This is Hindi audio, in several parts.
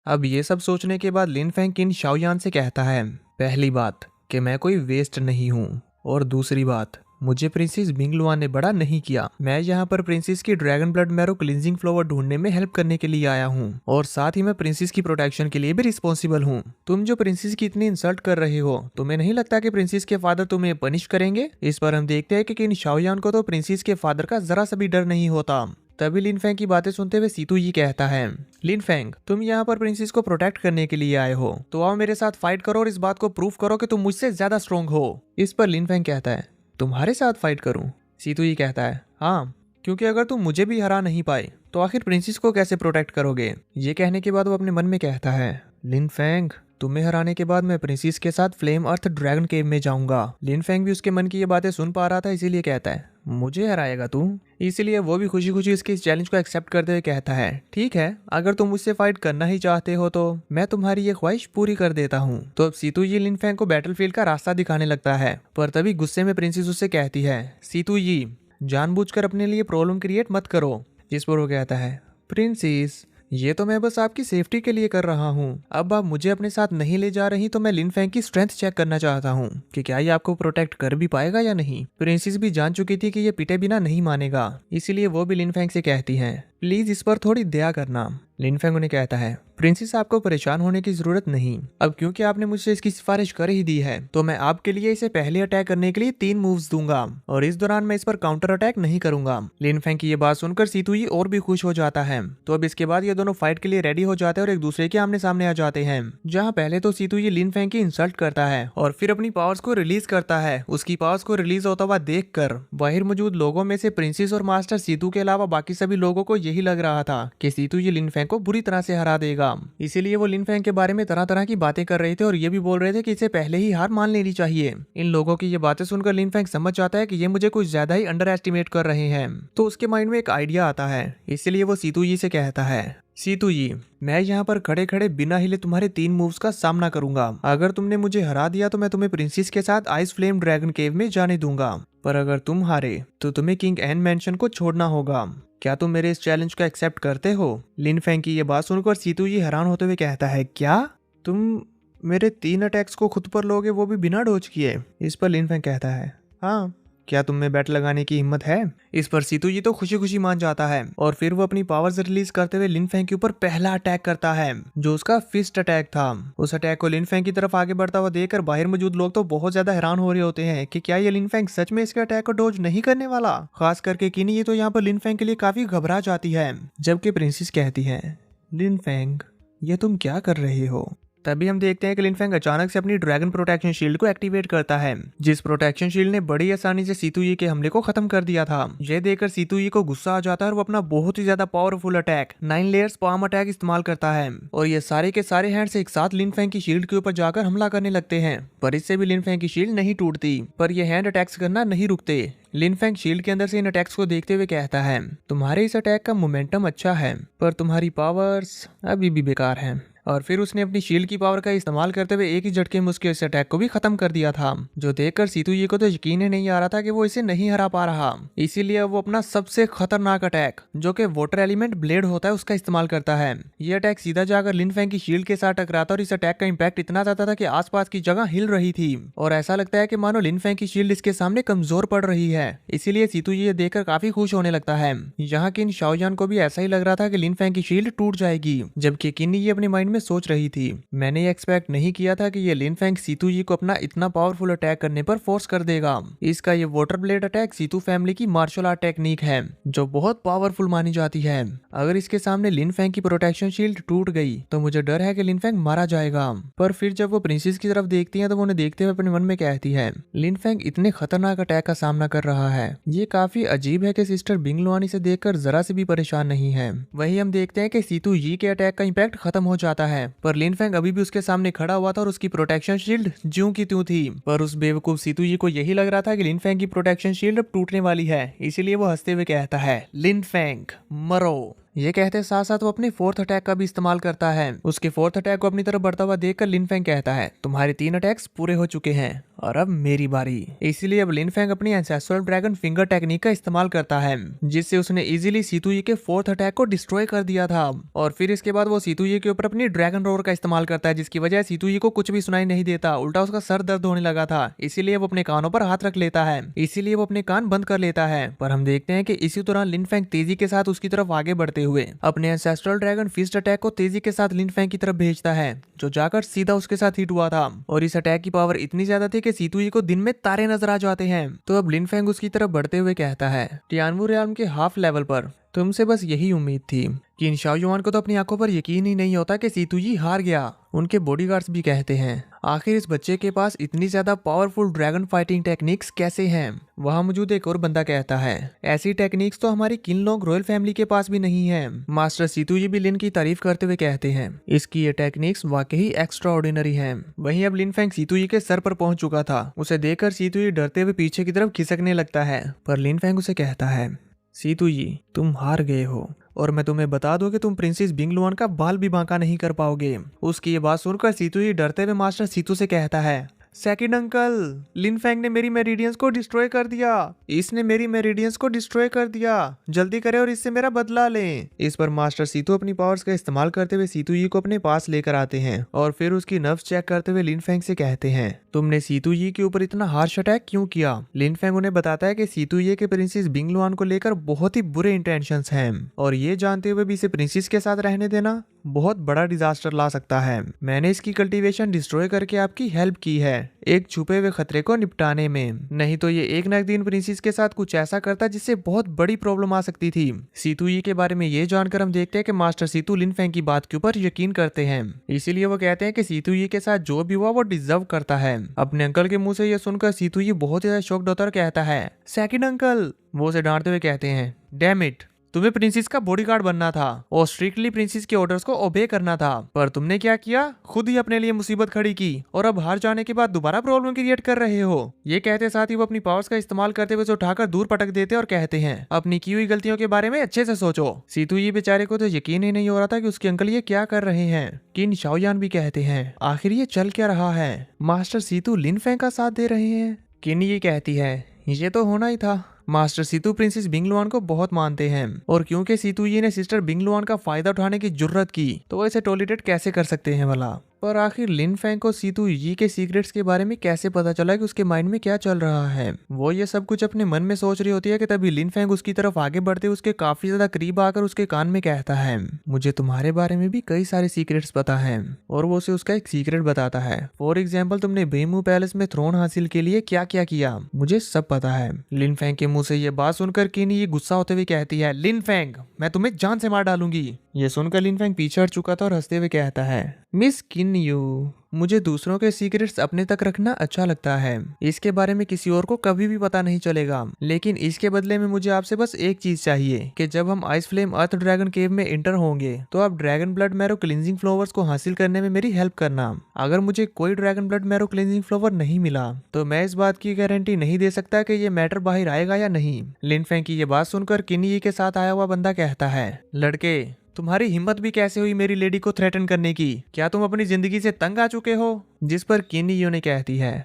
अब ये सब सोचने के बाद लिन फेंग किन शाओयान से कहता है, पहली बात कि मैं कोई वेस्ट नहीं हूँ, और दूसरी बात मुझे प्रिंसेस बिंगलुआन ने बड़ा नहीं किया। मैं यहाँ पर प्रिंसेस की dragon blood marrow cleansing flower ढूंढने में हेल्प करने के लिए आया हूँ, और साथ ही मैं प्रिंसेस की प्रोटेक्शन के लिए भी रिस्पॉन्सिबल हूँ। तुम जो प्रिंसेस की इतनी इंसल्ट कर रहे हो, तुम्हें नहीं लगता कि प्रिंसेस के फादर तुम्हें पनिश करेंगे? इस पर हम देखते हैं कि किन शाओयान को तो प्रिंसेस के फादर का जरा सा भी डर नहीं होता। तभी लिन फेंग की बातें सुनते हुए सीतू ये कहता है, लिन फेंग तुम यहाँ पर प्रिंसेस को प्रोटेक्ट करने के लिए आए हो, तो आओ मेरे साथ फाइट करो और इस बात को प्रूफ करो कि तुम मुझसे ज्यादा स्ट्रोंग हो। इस पर लिन फेंग कहता है, तुम्हारे साथ फाइट करूं? सीतू ये कहता है, हाँ, क्योंकि अगर तुम मुझे भी हरा नहीं पाए तो आखिर प्रिंसेस को कैसे प्रोटेक्ट करोगे? ये कहने के बाद वो अपने मन में कहता है, लिन फेंग तुम्हें हराने के बाद मैं प्रिंसेस के साथ फ्लेम अर्थ ड्रैगन केव में जाऊंगा। लिन फेंग भी उसके मन की ये बातें सुन पा रहा था, इसीलिए कहता है, मुझे हराएगा तू? इसलिए वो भी खुशी खुशी इसके इस चैलेंज को एक्सेप्ट करते हुए कहता है, ठीक है, अगर तुम मुझसे फाइट करना ही चाहते हो तो मैं तुम्हारी ये ख्वाहिश पूरी कर देता हूँ। तो अब सीतू ये लिन फेंग को बैटलफील्ड का रास्ता दिखाने लगता है, पर तभी गुस्से में प्रिंसेस उससे कहती है, सीतू ये जानबूझकर अपने लिए प्रॉब्लम क्रिएट मत करो। जिस पर वो कहता है, प्रिंसेस ये तो मैं बस आपकी सेफ्टी के लिए कर रहा हूँ। अब आप मुझे अपने साथ नहीं ले जा रही तो मैं लिन फेंग की स्ट्रेंथ चेक करना चाहता हूँ कि क्या ये आपको प्रोटेक्ट कर भी पाएगा या नहीं। प्रिंसेस भी जान चुकी थी कि ये पिटे बिना नहीं मानेगा, इसीलिए वो भी लिन फेंग से कहती है, प्लीज इस पर थोड़ी दया करना। लिन फेंग उन्हें कहता है, प्रिंसेस आपको परेशान होने की जरूरत नहीं। अब क्योंकि आपने मुझसे इसकी सिफारिश कर ही दी है तो मैं आपके लिए इसे पहले अटैक करने के लिए 3 मूव्स दूंगा, और इस दौरान मैं इस पर काउंटर अटैक नहीं करूंगा। लिन फेंग की ये बात सुनकर सीतुई और भी खुश हो जाता है। तो अब इसके बाद ये दोनों फाइट के लिए रेडी हो जाते हैं और एक दूसरे के आमने सामने आ जाते हैं, जहाँ पहले तो सीतुई लिन फेंग की इंसल्ट करता है और फिर अपनी पावर्स को रिलीज करता है। उसकी पावर्स को रिलीज होता हुआ देख कर बाहर मौजूद लोगों में से प्रिंसेस और मास्टर सीतू के अलावा बाकी सभी लोगों को यही लग रहा था कि सीतू ये लिन फेंग को बुरी तरह से हरा देगा। इसीलिए वो लिन फेंग के बारे में तरह तरह की बातें कर रहे थे और ये भी बोल रहे थे कि इसे पहले ही हार मान लेनी चाहिए। इन लोगों की ये बातें सुनकर लिन फेंग समझ जाता है कि ये मुझे कुछ ज्यादा ही अंडर एस्टिमेट कर रहे हैं। तो उसके माइंड में एक आइडिया आता है, इसलिए वो सीतू जी से कहता है, सीतू जी मैं यहाँ पर खड़े खड़े बिना हिले तुम्हारे 3 मूव्स का सामना करूंगा। अगर तुमने मुझे हरा दिया तो मैं तुम्हें प्रिंसेस के साथ आइस फ्लेम ड्रैगन केव में जाने दूंगा, पर अगर तुम हारे तो तुम्हें किंग एन मैंशन को छोड़ना होगा। क्या तुम मेरे इस चैलेंज को एक्सेप्ट करते हो? लिन फेंग की ये बात सुनकर सीतू जी हैरान होते हुए कहता है, क्या तुम मेरे 3 अटैक्स को खुद पर लोगे, वो भी बिना डोज किए? इस पर लिन फेंग कहता है, हाँ, क्या तुम में बैट लगाने की हिम्मत है? इस पर सीतू जी तो खुशी खुशी मान जाता है और फिर वो अपनी पावर्स रिलीज करते हुए लिन फेंग के ऊपर पहला अटैक करता है, जो उसका फिस्ट अटैक था। उस अटैक को लिन फेंग की तरफ आगे बढ़ता हुआ देखकर बाहर मौजूद लोग तो बहुत ज्यादा हैरान हो रहे होते हैं कि क्या ये लिन फेंग सच में इसके अटैक को डोज नहीं करने वाला। खास करके किनी ये तो यहाँ पर लिन फेंग के लिए काफी घबरा जाती है, जबकि प्रिंसेस कहती है, लिन फेंग ये तुम क्या कर रहे हो? तभी हम देखते हैं कि लिन फेंग अचानक से अपनी ड्रैगन प्रोटेक्शन शील्ड को एक्टिवेट करता है, जिस प्रोटेक्शन शील्ड ने बड़ी आसानी से सीतुई के हमले को खत्म कर दिया था। यह देखकर सीतुई को गुस्सा आ जाता है और वो अपना बहुत ही ज्यादा powerful attack 9 layers palm attack इस्तेमाल करता है, और ये सारे के सारे हैंड्स एक साथ लिन फेंग की शील्ड के ऊपर जाकर हमला करने लगते हैं। पर इससे भी लिन फेंग की शील्ड नहीं टूटती, पर ये हैंड अटैक्स करना नहीं रुकते। लिन फेंग शील्ड के अंदर से इन अटैक्स को देखते हुए कहता है, तुम्हारे इस अटैक का मोमेंटम अच्छा है, पर तुम्हारी पावर्स अभी भी बेकार हैं। और फिर उसने अपनी शील्ड की पावर का इस्तेमाल करते हुए एक ही झटके में उसके इस अटैक को भी खत्म कर दिया था, जो देखकर सीतुई को तो यकीन ही नहीं आ रहा था कि वो इसे नहीं हरा पा रहा। इसीलिए वो अपना सबसे खतरनाक अटैक, जो कि वाटर एलिमेंट ब्लेड होता है, उसका इस्तेमाल करता है। ये अटैक सीधा जाकर लिन फेंग की शील्ड के साथ टकराता और इस अटैक का इम्पैक्ट इतना ज्यादा था कि आसपास की जगह हिल रही थी और ऐसा लगता है कि मानो लिन फेंग की शील्ड इसके सामने कमजोर पड़ रही है। इसीलिए सीतुई ये देखकर काफी खुश होने लगता है। यहाँ की इन शाओयान को भी ऐसा ही लग रहा था कि लिन फेंग की शील्ड टूट जाएगी, जबकि किन्नी ये अपने माइंड में सोच रही थी, मैंने ये एक्सपेक्ट नहीं किया था कि ये लिन फेंग सीतू जी को अपना इतना पावरफुल अटैक करने पर फोर्स कर देगा। इसका ये water blade attack Situ family की मार्शल आर्ट टेक्निक है, जो बहुत पावरफुल मानी जाती है। अगर इसके सामने लिन फेंग की प्रोटेक्शन शील्ड टूट गई तो मुझे डर है कि लिन फेंग मारा जाएगा। पर फिर जब वो प्रिंसेस की तरफ देखती है तो वो उन्हें देखते हुए अपने मन में कहती है, लिन फेंग इतने खतरनाक अटैक का सामना कर रहा है, ये काफी अजीब है कि सिस्टर बिंगलुआन इसे देखकर जरा से भी परेशान नहीं है। वही हम देखते हैं कि सीतू जी के अटैक का इम्पैक्ट खत्म हो जाता है, पर लिन फेंग अभी भी उसके सामने खड़ा हुआ था और उसकी प्रोटेक्शन शील्ड ज्यों की त्यों थी। पर उस बेवकूफ सीतू जी को यही लग रहा था कि लिन फेंग की प्रोटेक्शन शील्ड अब टूटने वाली है, इसीलिए वो हंसते हुए कहता है, लिन फेंग मरो। ये कहते साथ साथ वो अपनी फोर्थ अटैक का भी इस्तेमाल करता है। उसके फोर्थ अटैक को अपनी तरफ बढ़ता हुआ देखकर लिन फेंग कहता है, तुम्हारे 3 अटैक्स पूरे हो चुके हैं और अब मेरी बारी। इसीलिए अब लिन फेंग अपनी एंसेस्ट्रल ड्रैगन फिंगर टेक्निक का इस्तेमाल करता है, जिससे उसने इजीली सीतुई के फोर्थ अटैक को डिस्ट्रॉय कर दिया था। और फिर इसके बाद वो सीतुई के ऊपर अपनी ड्रैगन रोर का इस्तेमाल करता है, जिसकी वजह सीतुई को कुछ भी सुनाई नहीं देता, उल्टा उसका सर दर्द होने लगा था। इसीलिए वो अपने कानों पर हाथ रख लेता है, इसीलिए वो अपने कान बंद कर लेता है। पर हम देखते हैं कि इसी दौरान लिन फेंग तेजी के साथ उसकी तरफ आगे बढ़ते हुए अपने एंसेस्ट्रल ड्रैगन फिस्ट अटैक को तेजी के साथ लिन फेंग की तरफ भेजता है, जो जाकर सीधा उसके साथ हिट हुआ था। और इस अटैक की पावर इतनी ज्यादा थी कि सीतुई को दिन में तारे नजर आ जाते हैं। तो अब लिन फेंग उसकी तरफ बढ़ते हुए कहता है, टियानवू रियाल्म के हाफ लेवल पर तुमसे बस यही उम्मीद थी कि इन शाओयुआन को तो अपनी आंखों पर यकीन ही नहीं होता कि सीतुई हार गया। उनके बॉडीगार्ड्स भी कहते हैं, आखिर इस बच्चे के पास इतनी ज्यादा पावरफुल ड्रैगन फाइटिंग टेक्निक्स कैसे हैं। वहां मौजूद एक और बंदा कहता है, ऐसी टेक्निक्स तो हमारी किनलोंग रॉयल फैमिली के पास भी नहीं है। मास्टर सीतुई भी लिन की तारीफ करते हुए कहते हैं, इसकी ये टेक्निक्स वाकई एक्स्ट्रा ऑर्डिनरी है। वहीं अब लिन फेंग सीतुई के सर पर पहुंच चुका था। उसे देखकर सीतुई डरते हुए पीछे की तरफ खिसकने लगता है, पर लिन फेंग उसे कहता है, सीतुई तुम हार गए हो और मैं तुम्हें बता दूं कि तुम प्रिंसेस बिंगलुआन का बाल भी बांका नहीं कर पाओगे। उसकी ये बात सुनकर सीतुई डरते हुए मास्टर सीतू से कहता है, सेकंड अंकल, लिन फेंग ने मेरी मेरिडियंस को डिस्ट्रॉय कर दिया। इसने मेरी मेरिडियंस को डिस्ट्रॉय कर दिया, जल्दी करें और इससे मेरा बदला लें। इस पर मास्टर सीतू अपनी पावर्स का इस्तेमाल करते हुए सीतुई को अपने पास लेकर आते हैं और फिर उसकी नर्व्स चेक करते हुए लिन फेंग से कहते हैं, तुमने सीतुई के ऊपर इतना हार्श अटैक क्यों किया। लिन फेंग उन्हें बताता है कि सीतुई के प्रिंसेस बिंगलुआन को लेकर बहुत ही बुरे इंटेंशंस हैं और ये जानते हुए भी इसे प्रिंसेस के साथ रहने देना बहुत बड़ा डिजास्टर ला सकता है। मैंने इसकी कल्टीवेशन डिस्ट्रॉय करके आपकी हेल्प की है एक छुपे हुए खतरे को निपटाने में, नहीं तो ये एक न एक दिन प्रिंसेस के साथ कुछ ऐसा करता जिससे बहुत बड़ी प्रॉब्लम आ सकती थी। सीतुई के बारे में ये जानकर हम देखते हैं कि मास्टर सीतू लिन फेंग की बात के ऊपर यकीन करते हैं। इसीलिए वो कहते हैं कि सीतुई के साथ जो भी हुआ वो डिजर्व करता है। अपने अंकल के मुंह से ये सुनकर सीतुई बहुत ज्यादा शॉक्ड होता और कहता है, सेकंड अंकल। वो उसे डांटते हुए कहते हैं, डैम इट, तुम्हें प्रिंसेस का बॉडीगार्ड बनना था और स्ट्रिक्टली प्रिंसेस के ऑर्डर्स को ओबे करना था, पर तुमने क्या किया, खुद ही अपने लिए मुसीबत खड़ी की और अब हार जाने के बाद दोबारा प्रॉब्लम क्रिएट कर रहे हो। ये कहते साथ ही वो अपनी पावर्स का इस्तेमाल करते हुए उसे उठाकर दूर पटक देते और कहते हैं, अपनी की हुई गलतियों के बारे में अच्छे से सोचो। सीतुई बेचारे को तो यकीन ही नहीं हो रहा था कि उसके अंकल ये क्या कर रहे हैं। किन शाओयान भी कहते हैं, आखिर ये चल क्या रहा है, मास्टर सीतू लिन फेंग का साथ दे रहे हैं। किन ये कहती है, ये तो होना ही था। मास्टर सीतू प्रिंसेस बिंगलुआन को बहुत मानते हैं और क्योंकि सीतुई ने सिस्टर बिंगलुआन का फायदा उठाने की जुर्रत की तो वो इसे टॉलरेट कैसे कर सकते हैं भला। पर आखिर लिन फेंग को सीतुई के सीक्रेट्स के बारे में कैसे पता चला कि उसके माइंड में क्या चल रहा है। वो ये सब कुछ अपने मन में सोच रही होती है कि तभी लिन फेंग उसकी तरफ आगे बढ़ते उसके काफी ज्यादा करीब आकर उसके कान में कहता है, मुझे तुम्हारे बारे में भी कई सारे सीक्रेट्स पता है। और वो उसे उसका एक सीक्रेट बताता है। फॉर एग्जाम्पल, तुमने बेमू पैलेस में थ्रोन हासिल के लिए क्या क्या किया, मुझे सब पता है। लिन फेंग के मुंह से ये बात सुनकर किनी ये गुस्सा होते हुए कहती है, लिन फेंग, मैं तुम्हें जान से मार डालूंगी। ये सुनकर लिन फेंग पीछे हट चुका था और हंसते हुए कहता है, मिस किन यू, मुझे दूसरों के सीक्रेट्स अपने तक रखना अच्छा लगता है। इसके बारे में किसी और को कभी भी पता नहीं चलेगा, लेकिन इसके बदले में मुझे आपसे बस एक चीज चाहिए कि जब हम आइस फ्लेम अर्थ ड्रैगन केव में एंटर होंगे तो आप dragon blood marrow cleansing flowers को हासिल करने में मेरी हेल्प करना। अगर मुझे कोई dragon blood marrow cleansing flower नहीं मिला तो मैं इस बात की गारंटी नहीं दे सकता कि ये मैटर बाहर आएगा या नहीं। लिन फेंग की ये बात सुनकर किनी के साथ आया हुआ बंदा कहता है, लड़के, तुम्हारी हिम्मत भी कैसे हुई मेरी लेडी को थ्रेटन करने की, क्या तुम अपनी जिंदगी से तंग आ चुके हो। जिस पर किनी ने कहती है,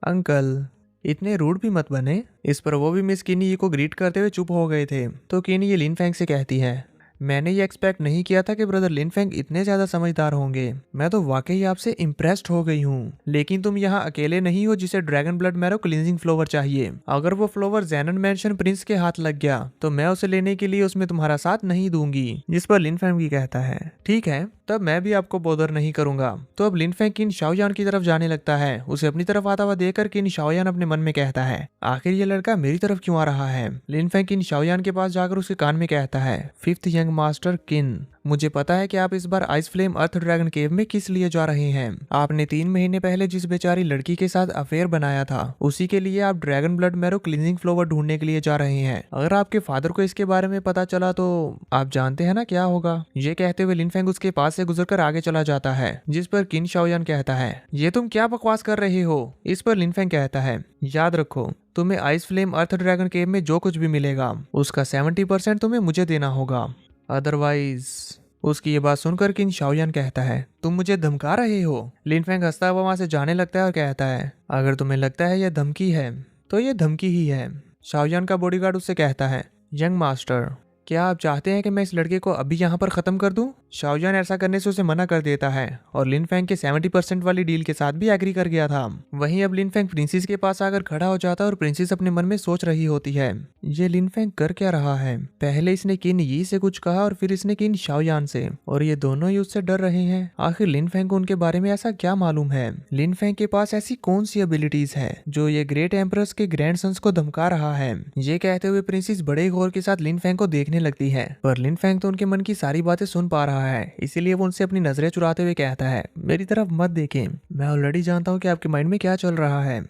अंकल इतने रूड भी मत बने। इस पर वो भी मिस किनी को ग्रीट करते हुए चुप हो गए थे। तो किनी लिन फेंग से कहती है, मैंने ये एक्सपेक्ट नहीं किया था कि ब्रदर लिन फेंग इतने ज्यादा समझदार होंगे। मैं तो वाकई आपसे इम्प्रेस्ड हो गई हूँ। लेकिन तुम यहाँ अकेले नहीं हो जिसे dragon blood marrow cleansing flower चाहिए। अगर वो फ्लावर ज़ेनन मैंशन प्रिंस के हाथ लग गया तो मैं उसे लेने के लिए उसमें तुम्हारा साथ नहीं दूंगी। जिस पर लिन फेंग भी कहता है, ठीक है, तब मैं भी आपको बोदर नहीं करूंगा। तो अब लिन फेंग किन शाओयान की तरफ जाने लगता है। उसे अपनी तरफ आता हुआ देखकर किन शाओयान अपने मन में कहता है, आखिर ये लड़का मेरी तरफ क्यों आ रहा है। लिन फेंग किन शाओयान के पास जाकर उसके कान में कहता है, फिफ्थ यंग मास्टर किन, मुझे पता है कि आप इस बार आइस फ्लेम अर्थ ड्रैगन केव में किस लिए जा रहे हैं। आपने 3 महीने पहले जिस बेचारी लड़की के साथ अफेयर बनाया था उसी के लिए आप dragon blood marrow cleansing flower ढूंढने के लिए जा रहे हैं। अगर आपके फादर को इसके बारे में पता चला तो आप जानते हैं ना क्या होगा। ये कहते हुए लिन फेंग उसके पास से गुजरकर आगे चला जाता है। जिस पर किन शाओयान कहता है, ये तुम क्या बकवास कर रहे हो। इस पर लिन फेंग कहता है, याद रखो, तुम्हें आइस फ्लेम अर्थ ड्रैगन केव में जो कुछ भी मिलेगा उसका 70% तुम्हें मुझे देना होगा। अदरवाइज। उसकी ये बात सुनकर किन शाओयान कहता है, तुम मुझे धमका रहे हो। लिन फेंग हंसता हुआ वहां से जाने लगता है और कहता है, अगर तुम्हें लगता है यह धमकी है तो ये धमकी ही है। शाओयान का बॉडीगार्ड उससे कहता है, यंग मास्टर, क्या आप चाहते हैं कि मैं इस लड़के को अभी यहाँ पर खत्म कर दूं? शाओयान ऐसा करने से उसे मना कर देता है और लिन फेंग के 70% वाली डील के साथ भी एग्री कर गया था। वहीं अब लिन फेंग प्रिंसेस के पास आकर खड़ा हो जाता है और प्रिंसेस अपने मन में सोच रही होती है, ये लिन फेंग कर क्या रहा है? पहले इसने किन यी से कुछ कहा और फिर इसने किन शाओयान से, और ये दोनों ही उससे डर रहे हैं। आखिर लिन फेंग को उनके बारे में ऐसा क्या मालूम है? लिन फेंग के पास ऐसी कौन सी एबिलिटीज है जो ये ग्रेट एम्परर्स के ग्रैंड सन्स को धमका रहा है? ये कहते हुए प्रिंसेस बड़े गौर के साथ लिन फेंग को देखने लगती है, पर लिन फेंग तो उनके मन की सारी बातें सुन पा रहा है, इसीलिए वो उनसे अपनी नजरें चुराते हुए कहता है, मेरी तरफ मत देखें, मैं ऑलरेडी जानता हूँ कि आपके माइंड में क्या चल रहा है।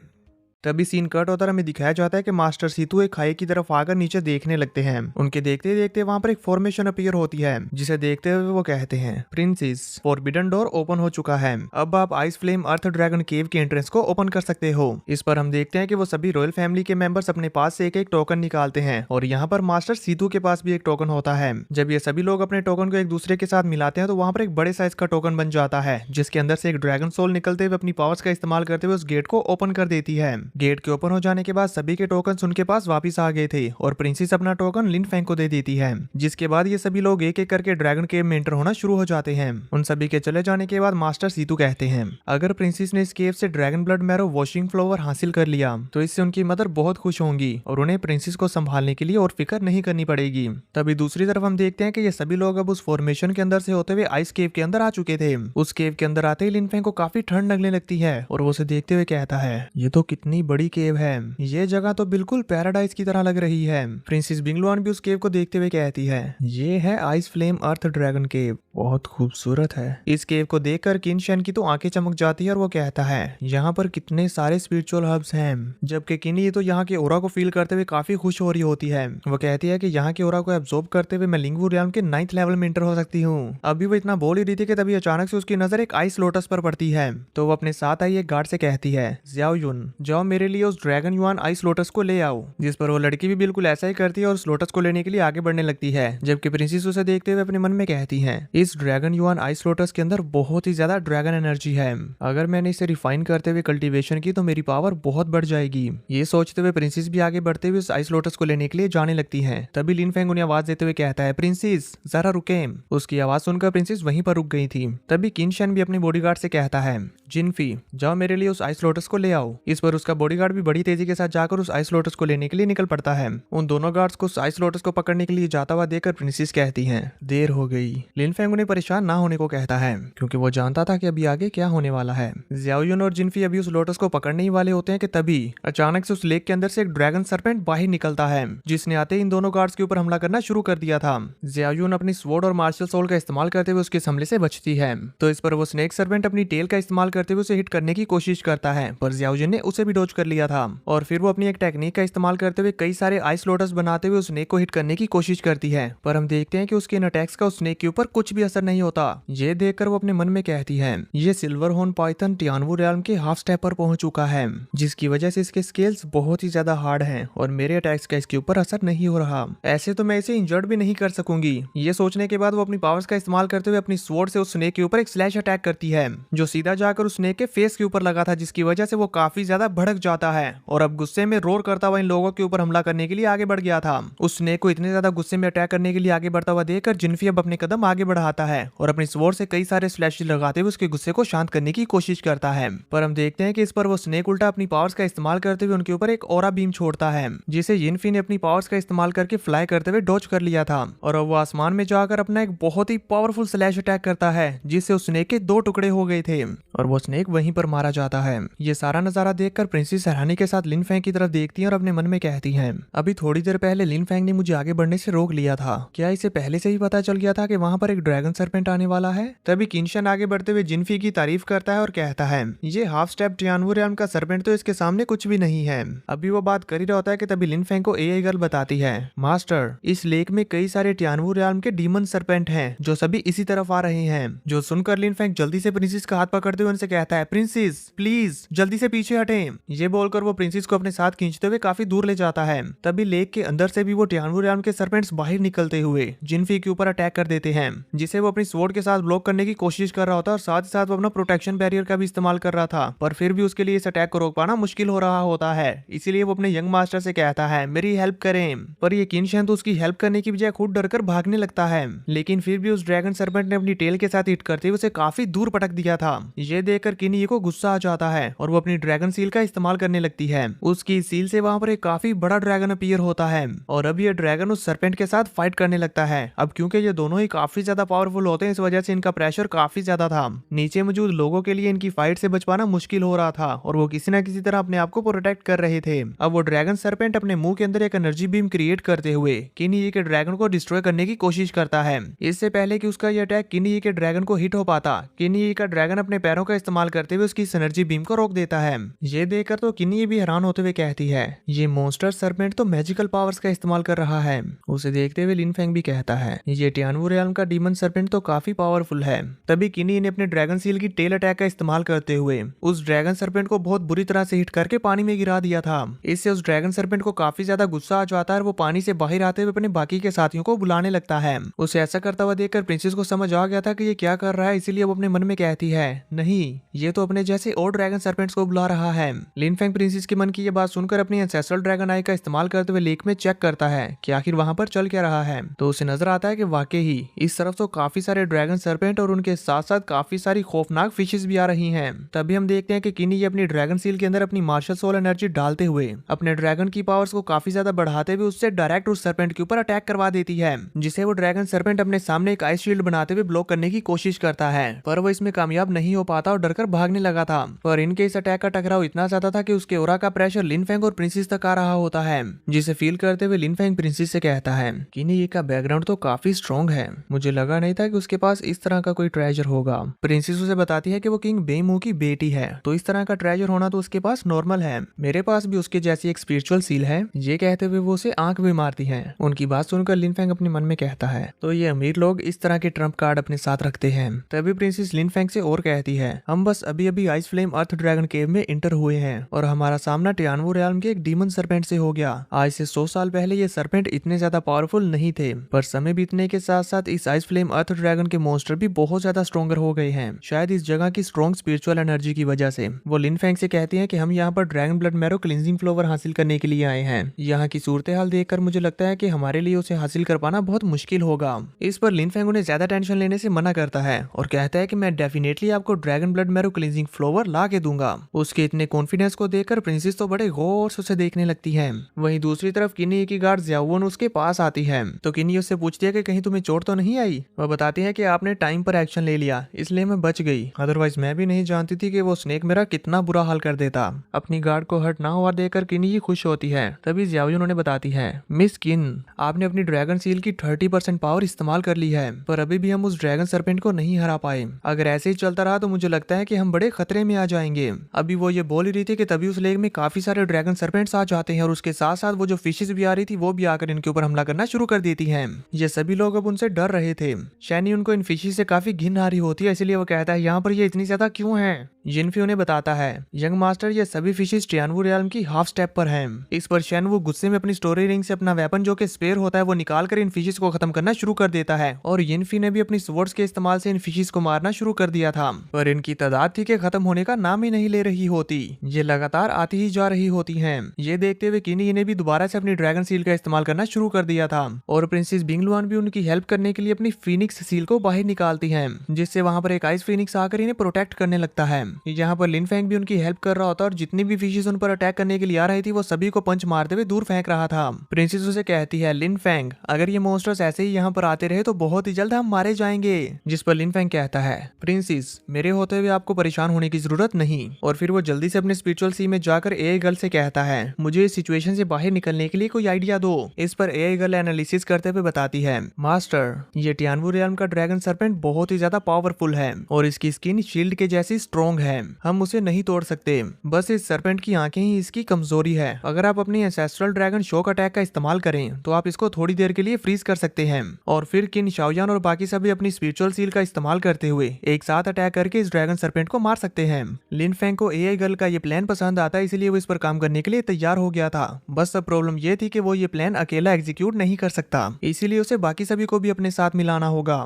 तभी सीन कट होता है, हमें दिखाया जाता है कि मास्टर सीतू एक खाई की तरफ आकर नीचे देखने लगते हैं। उनके देखते देखते वहां पर एक फॉर्मेशन अपीयर होती है, जिसे देखते हुए वो कहते हैं, प्रिंसेस, फॉरबिडन डोर ओपन हो चुका है, अब आप आइस फ्लेम अर्थ ड्रैगन केव के एंट्रेंस को ओपन कर सकते हो। इस पर हम देखते हैं कि वो सभी रॉयल फैमिली के मेंबर्स अपने पास से एक एक टोकन निकालते हैं और यहाँ पर मास्टर सीतू के पास भी एक टोकन होता है। जब ये सभी लोग अपने टोकन को एक दूसरे के साथ मिलाते हैं तो वहाँ पर एक बड़े साइज का टोकन बन जाता है, जिसके अंदर से एक ड्रैगन सोल निकलते हुए अपनी पावर्स का इस्तेमाल करते हुए उस गेट को ओपन कर देती है। गेट के ओपन हो जाने के बाद सभी के टोकन उनके पास वापस आ गए थे और प्रिंसेस अपना टोकन लिन फेंग को दे देती है, जिसके बाद ये सभी लोग एक एक करके ड्रैगन केव में एंटर होना शुरू हो जाते हैं। उन सभी के चले जाने के बाद मास्टर सीतू कहते हैं, अगर प्रिंसेस ने इस केव से dragon blood marrow washing flower हासिल कर लिया तो इससे उनकी मदर बहुत खुश होंगी और उन्हें प्रिंसेस को संभालने के लिए और फिक्र नहीं करनी पड़ेगी। तभी दूसरी तरफ हम देखते हैं कि ये सभी लोग अब उस फॉर्मेशन के अंदर से होते हुए आइस केव के अंदर आ चुके थे। उस केव के अंदर आते ही लिन फेंग को काफी ठंड लगने लगती है और वो उसे देखते हुए कहता है, ये तो कितनी बड़ी केव है, ये जगह तो बिल्कुल पैराडाइज की तरह लग रही है। प्रिंसेस बिंगलुआन भी उस केव को देखते हुए कहती है, ये है आइस फ्लेम अर्थ ड्रैगन केव, बहुत खूबसूरत है। इस केव को देखकर किन शैन की तो आंखें चमक जाती है और वो कहता है, यहाँ पर कितने सारे स्पिरिचुअल हब्स हैं। जबकि किन ये तो यहाँ के ओरा को फील करते हुए काफी खुश हो रही होती है। वो कहती है कि यहाँ के ओरा को एब्जॉर्ब करते हुए मैं लिंगवू रियाम के 9th लेवल में एंटर हो सकती हूँ। अभी वो इतना बोल ही रही थी कि तभी अचानक से उसकी नजर एक आइस लोटस पर पड़ती है, तो वो अपने साथ आई एक गार्ड से कहती है, जियाओ युन, जाओ मेरे लिए उस ड्रैगन युआन आइस लोटस को ले आओ। जिस पर वो लड़की भी बिल्कुल ऐसा ही करती है और उस लोटस को लेने के लिए आगे बढ़ने लगती है। जबकि प्रिंसेस उसे देखते हुए अपने मन में कहती है, इस ड्रैगन युआन आइस लोटस के अंदर बहुत ही ज्यादा ड्रैगन एनर्जी है, अगर मैंने इसे रिफाइन करते हुए कल्टीवेशन की तो मेरी पावर बहुत बढ़ जाएगी। ये सोचते हुए प्रिंसेस भी आगे बढ़ते हुए उस आइस लोटस को लेने के लिए जाने लगती है। तभी लिन फेंग उन्हें आवाज देते हुए कहता है, प्रिंसेस जरा रुके। उसकी आवाज सुनकर प्रिंसेस वहीं पर रुक गई थी। तभी किन शैन भी अपने बॉडीगार्ड से कहता है, जिनफी, जाओ मेरे लिए उस आइस लोटस को ले आओ। इस पर उसका बॉडीगार्ड भी बड़ी तेजी के साथ जाकर उस आइस लोटस को लेने के लिए निकल पड़ता है। उन दोनों गार्ड्स को उस आइस लोटस को पकड़ने के लिए जाता हुआ देखकर प्रिंसेस कहती हैं, देर हो गई। लिन फेंग उन्हें परेशान ना होने को कहता है, क्योंकि वो जानता था कि अभी आगे क्या होने वाला है। जियाओयुन और जिनफी अभी उस लोटस को पकड़ने ही वाले होते हैं कि तभी अचानक से उस लेक के अंदर से एक ड्रैगन सरपेंट बाहर निकलता है, जिसने आते ही इन दोनों गार्ड्स के ऊपर हमला करना शुरू कर दिया था। जियाओयुन अपनी स्वॉर्ड और मार्शल सोल का इस्तेमाल करते हुए उसके हमले से बचती है, तो इस पर वो स्नेक सरपेंट अपनी टेल का इस्तेमाल करते हुए उसे हिट करने की कोशिश करता है, पर जियाओजुन ने उसे भी डॉज कर लिया था। और फिर वो अपनी एक टेक्निक का इस्तेमाल करते हुए कई सारे आइस लोटस बनाते हुए उस स्नेक को हिट करने की कोशिश करती है, पर हम देखते हैं कि उसके इन अटैक्स का उस स्नेक के ऊपर कुछ भी असर नहीं होता। ये देखकर वो अपने मन में कहती है, ये सिल्वर हॉर्न पाइथन टियानवू रियल्म के हाफ स्टेप पर पहुंच चुका है, जिसकी वजह से इसके स्केल्स बहुत ही ज्यादा हार्ड हैं और मेरे अटैक्स का इसके ऊपर असर नहीं हो रहा। ऐसे तो मैं इसे इंजर्ड भी नहीं कर सकूंगी। ये सोचने के बाद वो अपनी पावर्स का इस्तेमाल करते हुए अपनी स्वॉर्ड से उस स्नेक के ऊपर एक स्लैश अटैक करती है, जो सीधा जाकर उस स्नेक के फेस के ऊपर लगा था, जिसकी वजह से वो काफी ज्यादा भड़क जाता है और अब गुस्से में रोर करता हुआ इन लोगों के ऊपर हमला करने के लिए आगे बढ़ गया था। उस स्नेक को इतने ज्यादा गुस्से में अटैक करने के लिए आगे बढ़ता हुआ देखकर जिनफी अब अपने कदम आगे बढ़ाता है और अपनी स्वॉर्ड से कई सारे स्लैशेस लगाते हुए उसके गुस्से को शांत करने की कोशिश करता है, पर हम देखते हैं कि इस पर वो स्नेक उल्टा अपनी पावर्स का इस्तेमाल करते हुए उनके ऊपर एक ऑरा बीम छोड़ता है, जिसे जिनफी ने अपनी पावर्स का इस्तेमाल करके फ्लाई करते हुए डॉज कर लिया था और अब वो आसमान में जाकर अपना एक बहुत ही पावरफुल स्लैश अटैक करता है, जिससे उस स्नेक के 2 टुकड़े हो गए थे और वो स्नेक वहीं पर मारा जाता है। ये सारा नजारा देखकर प्रिंसेस हैरानी के साथ लिन फेंग की तरफ देखती है और अपने मन में कहती हैं, अभी थोड़ी देर पहले लिन फेंग ने मुझे आगे बढ़ने से रोक लिया था, क्या इसे पहले से ही पता चल गया था कि वहां पर एक ड्रैगन सरपेंट आने वाला है? तभी किनशन आगे बढ़ते हुए जिनफी की तारीफ करता है और कहता है, ये हाफ स्टेप टियानवू रियल्म का सरपेंट तो इसके सामने कुछ भी नहीं है। अभी वो बात कर ही रहा होता है कि तभी लिन फेंग को एआई गर्ल बताती है, मास्टर, इस लेक में कई सारे टियानवू रियल्म के डीमन सरपेंट हैं जो सभी इसी तरफ आ रहे हैं। जो सुनकर लिन फेंग जल्दी से प्रिंसेस का हाथ पकड़ते हुए उनसे कहता है, प्रिंसेस प्लीज जल्दी से पीछे हटें। ये बोलकर वो प्रिंसेस को अपने साथ खींचते हुए काफी दूर ले जाता है। तभी लेक के अंदर से भी वो टियानवू रियाल्म के सर्पेंट्स बाहर निकलते हुए जिनफी के ऊपर अटैक कर देते हैं, जिसे वो अपनी स्वॉर्ड के साथ ब्लॉक करने की कोशिश कर रहा होता है और साथ ही साथ वो अपना प्रोटेक्शन बैरियर का भी इस्तेमाल कर रहा था, पर फिर भी उसके लिए इस अटैक को रोक पाना मुश्किल हो रहा होता है। इसीलिए वो अपने यंग मास्टर से कहता है मेरी हेल्प करें, पर ये किनशैन तो उसकी हेल्प करने की बजाय खुद डरकर भागने लगता है। लेकिन फिर भी उस ड्रैगन सर्पेंट ने अपनी टेल के साथ हिट करते हुए उसे काफी दूर पटक दिया था। ये देखकर किनी को गुस्सा आ जाता है और वो अपनी ड्रैगन सील का इस्तेमाल करने लगती है। उसकी सील से वहां पर एक काफी बड़ा ड्रैगन अपीयर होता है और अब ये ड्रैगन उस सर्पेंट के साथ फाइट करने लगता है। अब क्योंकि ये दोनों ही काफी ज्यादा पावरफुल होते हैं, इस वजह से इनका प्रेशर काफी ज्यादा था। नीचे मौजूद लोगों के लिए इनकी फाइट से बच पाना मुश्किल हो रहा था और वो किसी न किसी तरह अपने आप को प्रोटेक्ट कर रहे थे। अब वो ड्रैगन सर्पेंट अपने मुंह के अंदर एक एनर्जी बीम क्रिएट करते हुए किनी के ड्रैगन को डिस्ट्रॉय करने की कोशिश करता है। इससे पहले कि उसका यह अटैक किनी के ड्रैगन को हिट हो पाता, किनी का ड्रैगन अपने पैरों का इस्तेमाल करते हुए उसकी इस एनर्जी बीम को रोक देता है। ये देखकर तो किनी भी हैरान होते हुए कहती है ये मॉन्स्टर सर्पेंट तो मैजिकल पावर्स का इस्तेमाल कर रहा है। उसे देखते हुए लिन फेंग भी कहता है ये टियानवू रियाल्म का डीमन सर्पेंट तो काफी पावरफुल है। तभी किनी ने अपने ड्रैगन सील की टेल अटैक का इस्तेमाल करते हुए उस ड्रैगन सर्पेंट को बहुत बुरी तरह से हिट करके पानी में गिरा दिया था। इससे उस ड्रैगन सर्पेंट को काफी ज्यादा गुस्सा आ जाता है और वो पानी से बाहर आते हुए अपने बाकी के साथियों को बुलाने लगता है। उसे ऐसा करता हुआ देखकर प्रिंसेस को समझ आ गया था कि ये क्या कर रहा है, इसीलिए वो अपने मन में कहती है नहीं, ये तो अपने जैसे और ड्रैगन सर्पेंट्स को बुला रहा है। लिन फेंग प्रिंसेस के मन की ये बात सुनकर अपनी एंसेस्ट्रल ड्रैगन आई का इस्तेमाल करते हुए लेक में चेक करता है कि आखिर वहां पर चल क्या रहा है। तो उसे नजर आता है कि वाकई ही इस तरफ तो काफी सारे ड्रैगन सर्पेंट और उनके साथ साथ काफी सारी खौफनाक फिशेस भी आ रही हैं। तभी हम देखते हैं कि किनी अपनी ड्रैगन सील के अंदर अपनी मार्शल सोल एनर्जी डालते हुए अपने ड्रैगन की पावर्स को काफी ज्यादा बढ़ाते हुए उससे डायरेक्ट उस सर्पेंट के ऊपर अटैक करवा देती है, जिसे वो ड्रैगन सर्पेंट अपने सामने एक आइस शील्ड बनाते हुए ब्लॉक करने की कोशिश करता है, पर वो इसमें कामयाब नहीं हो पाता और डरकर भागने लगा था। पर इनके इस अटैक का टकराव इतना ज्यादा था कि उसके ओरा का प्रेशर लिन फेंग और प्रिंसेस तक आ रहा होता है, जिसे फील करते हुए लिन फेंग प्रिंसेस से कहता है किनी का बैकग्राउंड तो काफी स्ट्रॉन्ग है, मुझे लगा नहीं था कि उसके पास इस तरह का कोई ट्रेजर होगा। प्रिंसेस उसे बताती है कि वो किंग बेमू की बेटी है, तो इस तरह का ट्रेजर होना तो उसके पास नॉर्मल है, मेरे पास भी उसके जैसी एक स्पिरिचुअल सील है। ये कहते हुए वो उसे आंख भी मारती है। उनकी बात सुनकर लिन फेंग अपने मन में कहता है तो ये अमीर लोग इस तरह के ट्रम्प कार्ड अपने साथ रखते हैं। तभी प्रिंसेस लिन फेंग से और कहती है हम बस अभी अभी आइस फ्लेम अर्थ ड्रैगन केव में इंटर हुए हैं और हमारा सामना टियानवू रियाल्म के एक डीमन सर्पेंट से हो गया। आज से 100 साल पहले ये सर्पेंट इतने ज्यादा पावरफुल नहीं थे, पर समय बीतने के साथ साथ इस आइस फ्लेम अर्थ ड्रैगन के मॉन्स्टर भी बहुत ज्यादा स्ट्रॉन्गर हो गए हैं, शायद इस जगह की स्ट्रॉन्ग स्पिरिचुअल एनर्जी की वजह से। वो लिन फेंग से कहती है कि हम यहाँ पर dragon blood marrow cleansing flower हासिल करने के लिए आए हैं। यहाँ की सूरत हाल देखकर मुझे लगता है कि हमारे लिए उसे हासिल कर पाना बहुत मुश्किल होगा। इस पर लिन फेंग उन्हें ज्यादा टेंशन लेने से मना करता है और कहता है कि मैं डेफिनेटली आपको dragon blood marrow cleansing flower ला के दूंगा। उसके इतने कॉन्फिडेंस को देखकर प्रिंसेस तो बड़े गौर से उसे देखने लगती है। वहीं दूसरी तरफ किनी की गार्ड ज़्याओवन उसके पास आती है तो किनी उससे पूछती है कि कहीं तुम्हें चोट तो नहीं आई। वह बताती है कि आपने टाइम पर एक्शन ले लिया इसलिए मैं बच गई, अदरवाइज मैं भी नहीं जानती थी कि वो स्नेक मेरा कितना बुरा हाल कर देता। अपनी गार्ड को हर्ट ना हुआ देखकर किनी खुश होती है। तभी ज़्याओवन उन्हें बताती है मिस किन, आपने अपनी ड्रैगन सील की 30% पावर इस्तेमाल कर ली है, पर अभी भी हम उस ड्रैगन सर्पेंट को नहीं हरा पाए। अगर ऐसे ही चलता रहा तो मुझे लगता है कि हम बड़े खतरे में आ जाएंगे। अभी वो ये बोल ही रही थी कि तभी उस लेक में काफी सारे ड्रैगन सर्पेंट्स आ जाते हैं और उसके साथ साथ वो जो फिशेस भी आ रही थी वो भी आकर इनके ऊपर हमला करना शुरू कर देती हैं। ये सभी लोग अब उनसे डर रहे थे। शैनी उनको इन फिशेस से काफी घिन आ रही होती है, इसलिए वो कहता है यहाँ पर ये इतनी ज्यादा क्यों है। जिनफी उन्हें बताता है यंग मास्टर ये सभी फिशेस टियानवू रियाल्म की हाफ स्टेप पर हैं। इस पर शैनवू गुस्से में अपनी स्टोरी रिंग से अपना वेपन जो कि स्पेयर होता है वो निकाल कर इन फिशेस को खत्म करना शुरू कर देता है और यिनफी ने भी अपनी स्वॉर्ड्स के इस्तेमाल से इन फिशेस को मारना शुरू कर दिया था, पर इनकी तादाद थी कि खत्म होने का नाम ही नहीं ले रही होती। ये लगातार आती ही जा रही होती हैं। ये देखते हुए किनी ने भी दोबारा से अपनी ड्रैगन सील का इस्तेमाल करना शुरू कर दिया था और प्रिंसेस बिंगलुआन भी उनकी हेल्प करने के लिए अपनी फीनिक्स सील को बाहर निकालती है, जिससे वहां पर एक आइस फीनिक्स आकर इन्हें प्रोटेक्ट करने लगता है। यहाँ पर लिन फेंग भी उनकी हेल्प कर रहा होता और जितनी भी फिशेस उन पर अटैक करने के लिए आ रही थी वो सभी को पंच मारते हुए दूर फेंक रहा था। प्रिंसेस उसे कहती है लिन फेंग अगर ये मॉन्स्टर्स ऐसे ही यहाँ पर आते रहे तो बहुत ही जल्द हम मारे जाएंगे। जिस पर लिन फेंग कहता है प्रिंसेस मेरे होते हुए आपको परेशान होने की जरूरत नहीं, और फिर वो जल्दी से अपने स्पिरिचुअल सी में जाकर एआई गर्ल से कहता है मुझे इस सिचुएशन से बाहर निकलने के लिए कोई आइडिया दो। इस पर एआई गर्ल एनालिसिस करते हुए बताती है मास्टर ये टियानवू रियाल्म का ड्रैगन सर्पेंट बहुत ही ज्यादा पावरफुल है और इसकी स्किन शील्ड के जैसी स्ट्रॉन्ग है, हम उसे नहीं तोड़ सकते, बस इस सर्पेंट की आंखें ही इसकी कमजोरी है। अगर आप अपनी एंसेस्ट्रल ड्रैगन शॉक अटैक का इस्तेमाल करें तो आप इसको थोड़ी देर के लिए फ्रीज कर सकते हैं और फिर किन शाओयान और बाकी सभी अपनी स्पिरिचुअल सील का इस्तेमाल करते हुए एक साथ अटैक करके इस ड्रैगन सर्पेंट को मार सकते हैं। लिन फेंग को एआई गर्ल का ये प्लान प्लान पसंद आता है, इसीलिए वो इस पर काम करने के लिए तैयार हो गया था। बस सब प्रॉब्लम ये थी कि वो ये प्लान अकेला एग्जीक्यूट नहीं कर सकता, इसीलिए उसे बाकी सभी को भी अपने साथ मिलाना होगा।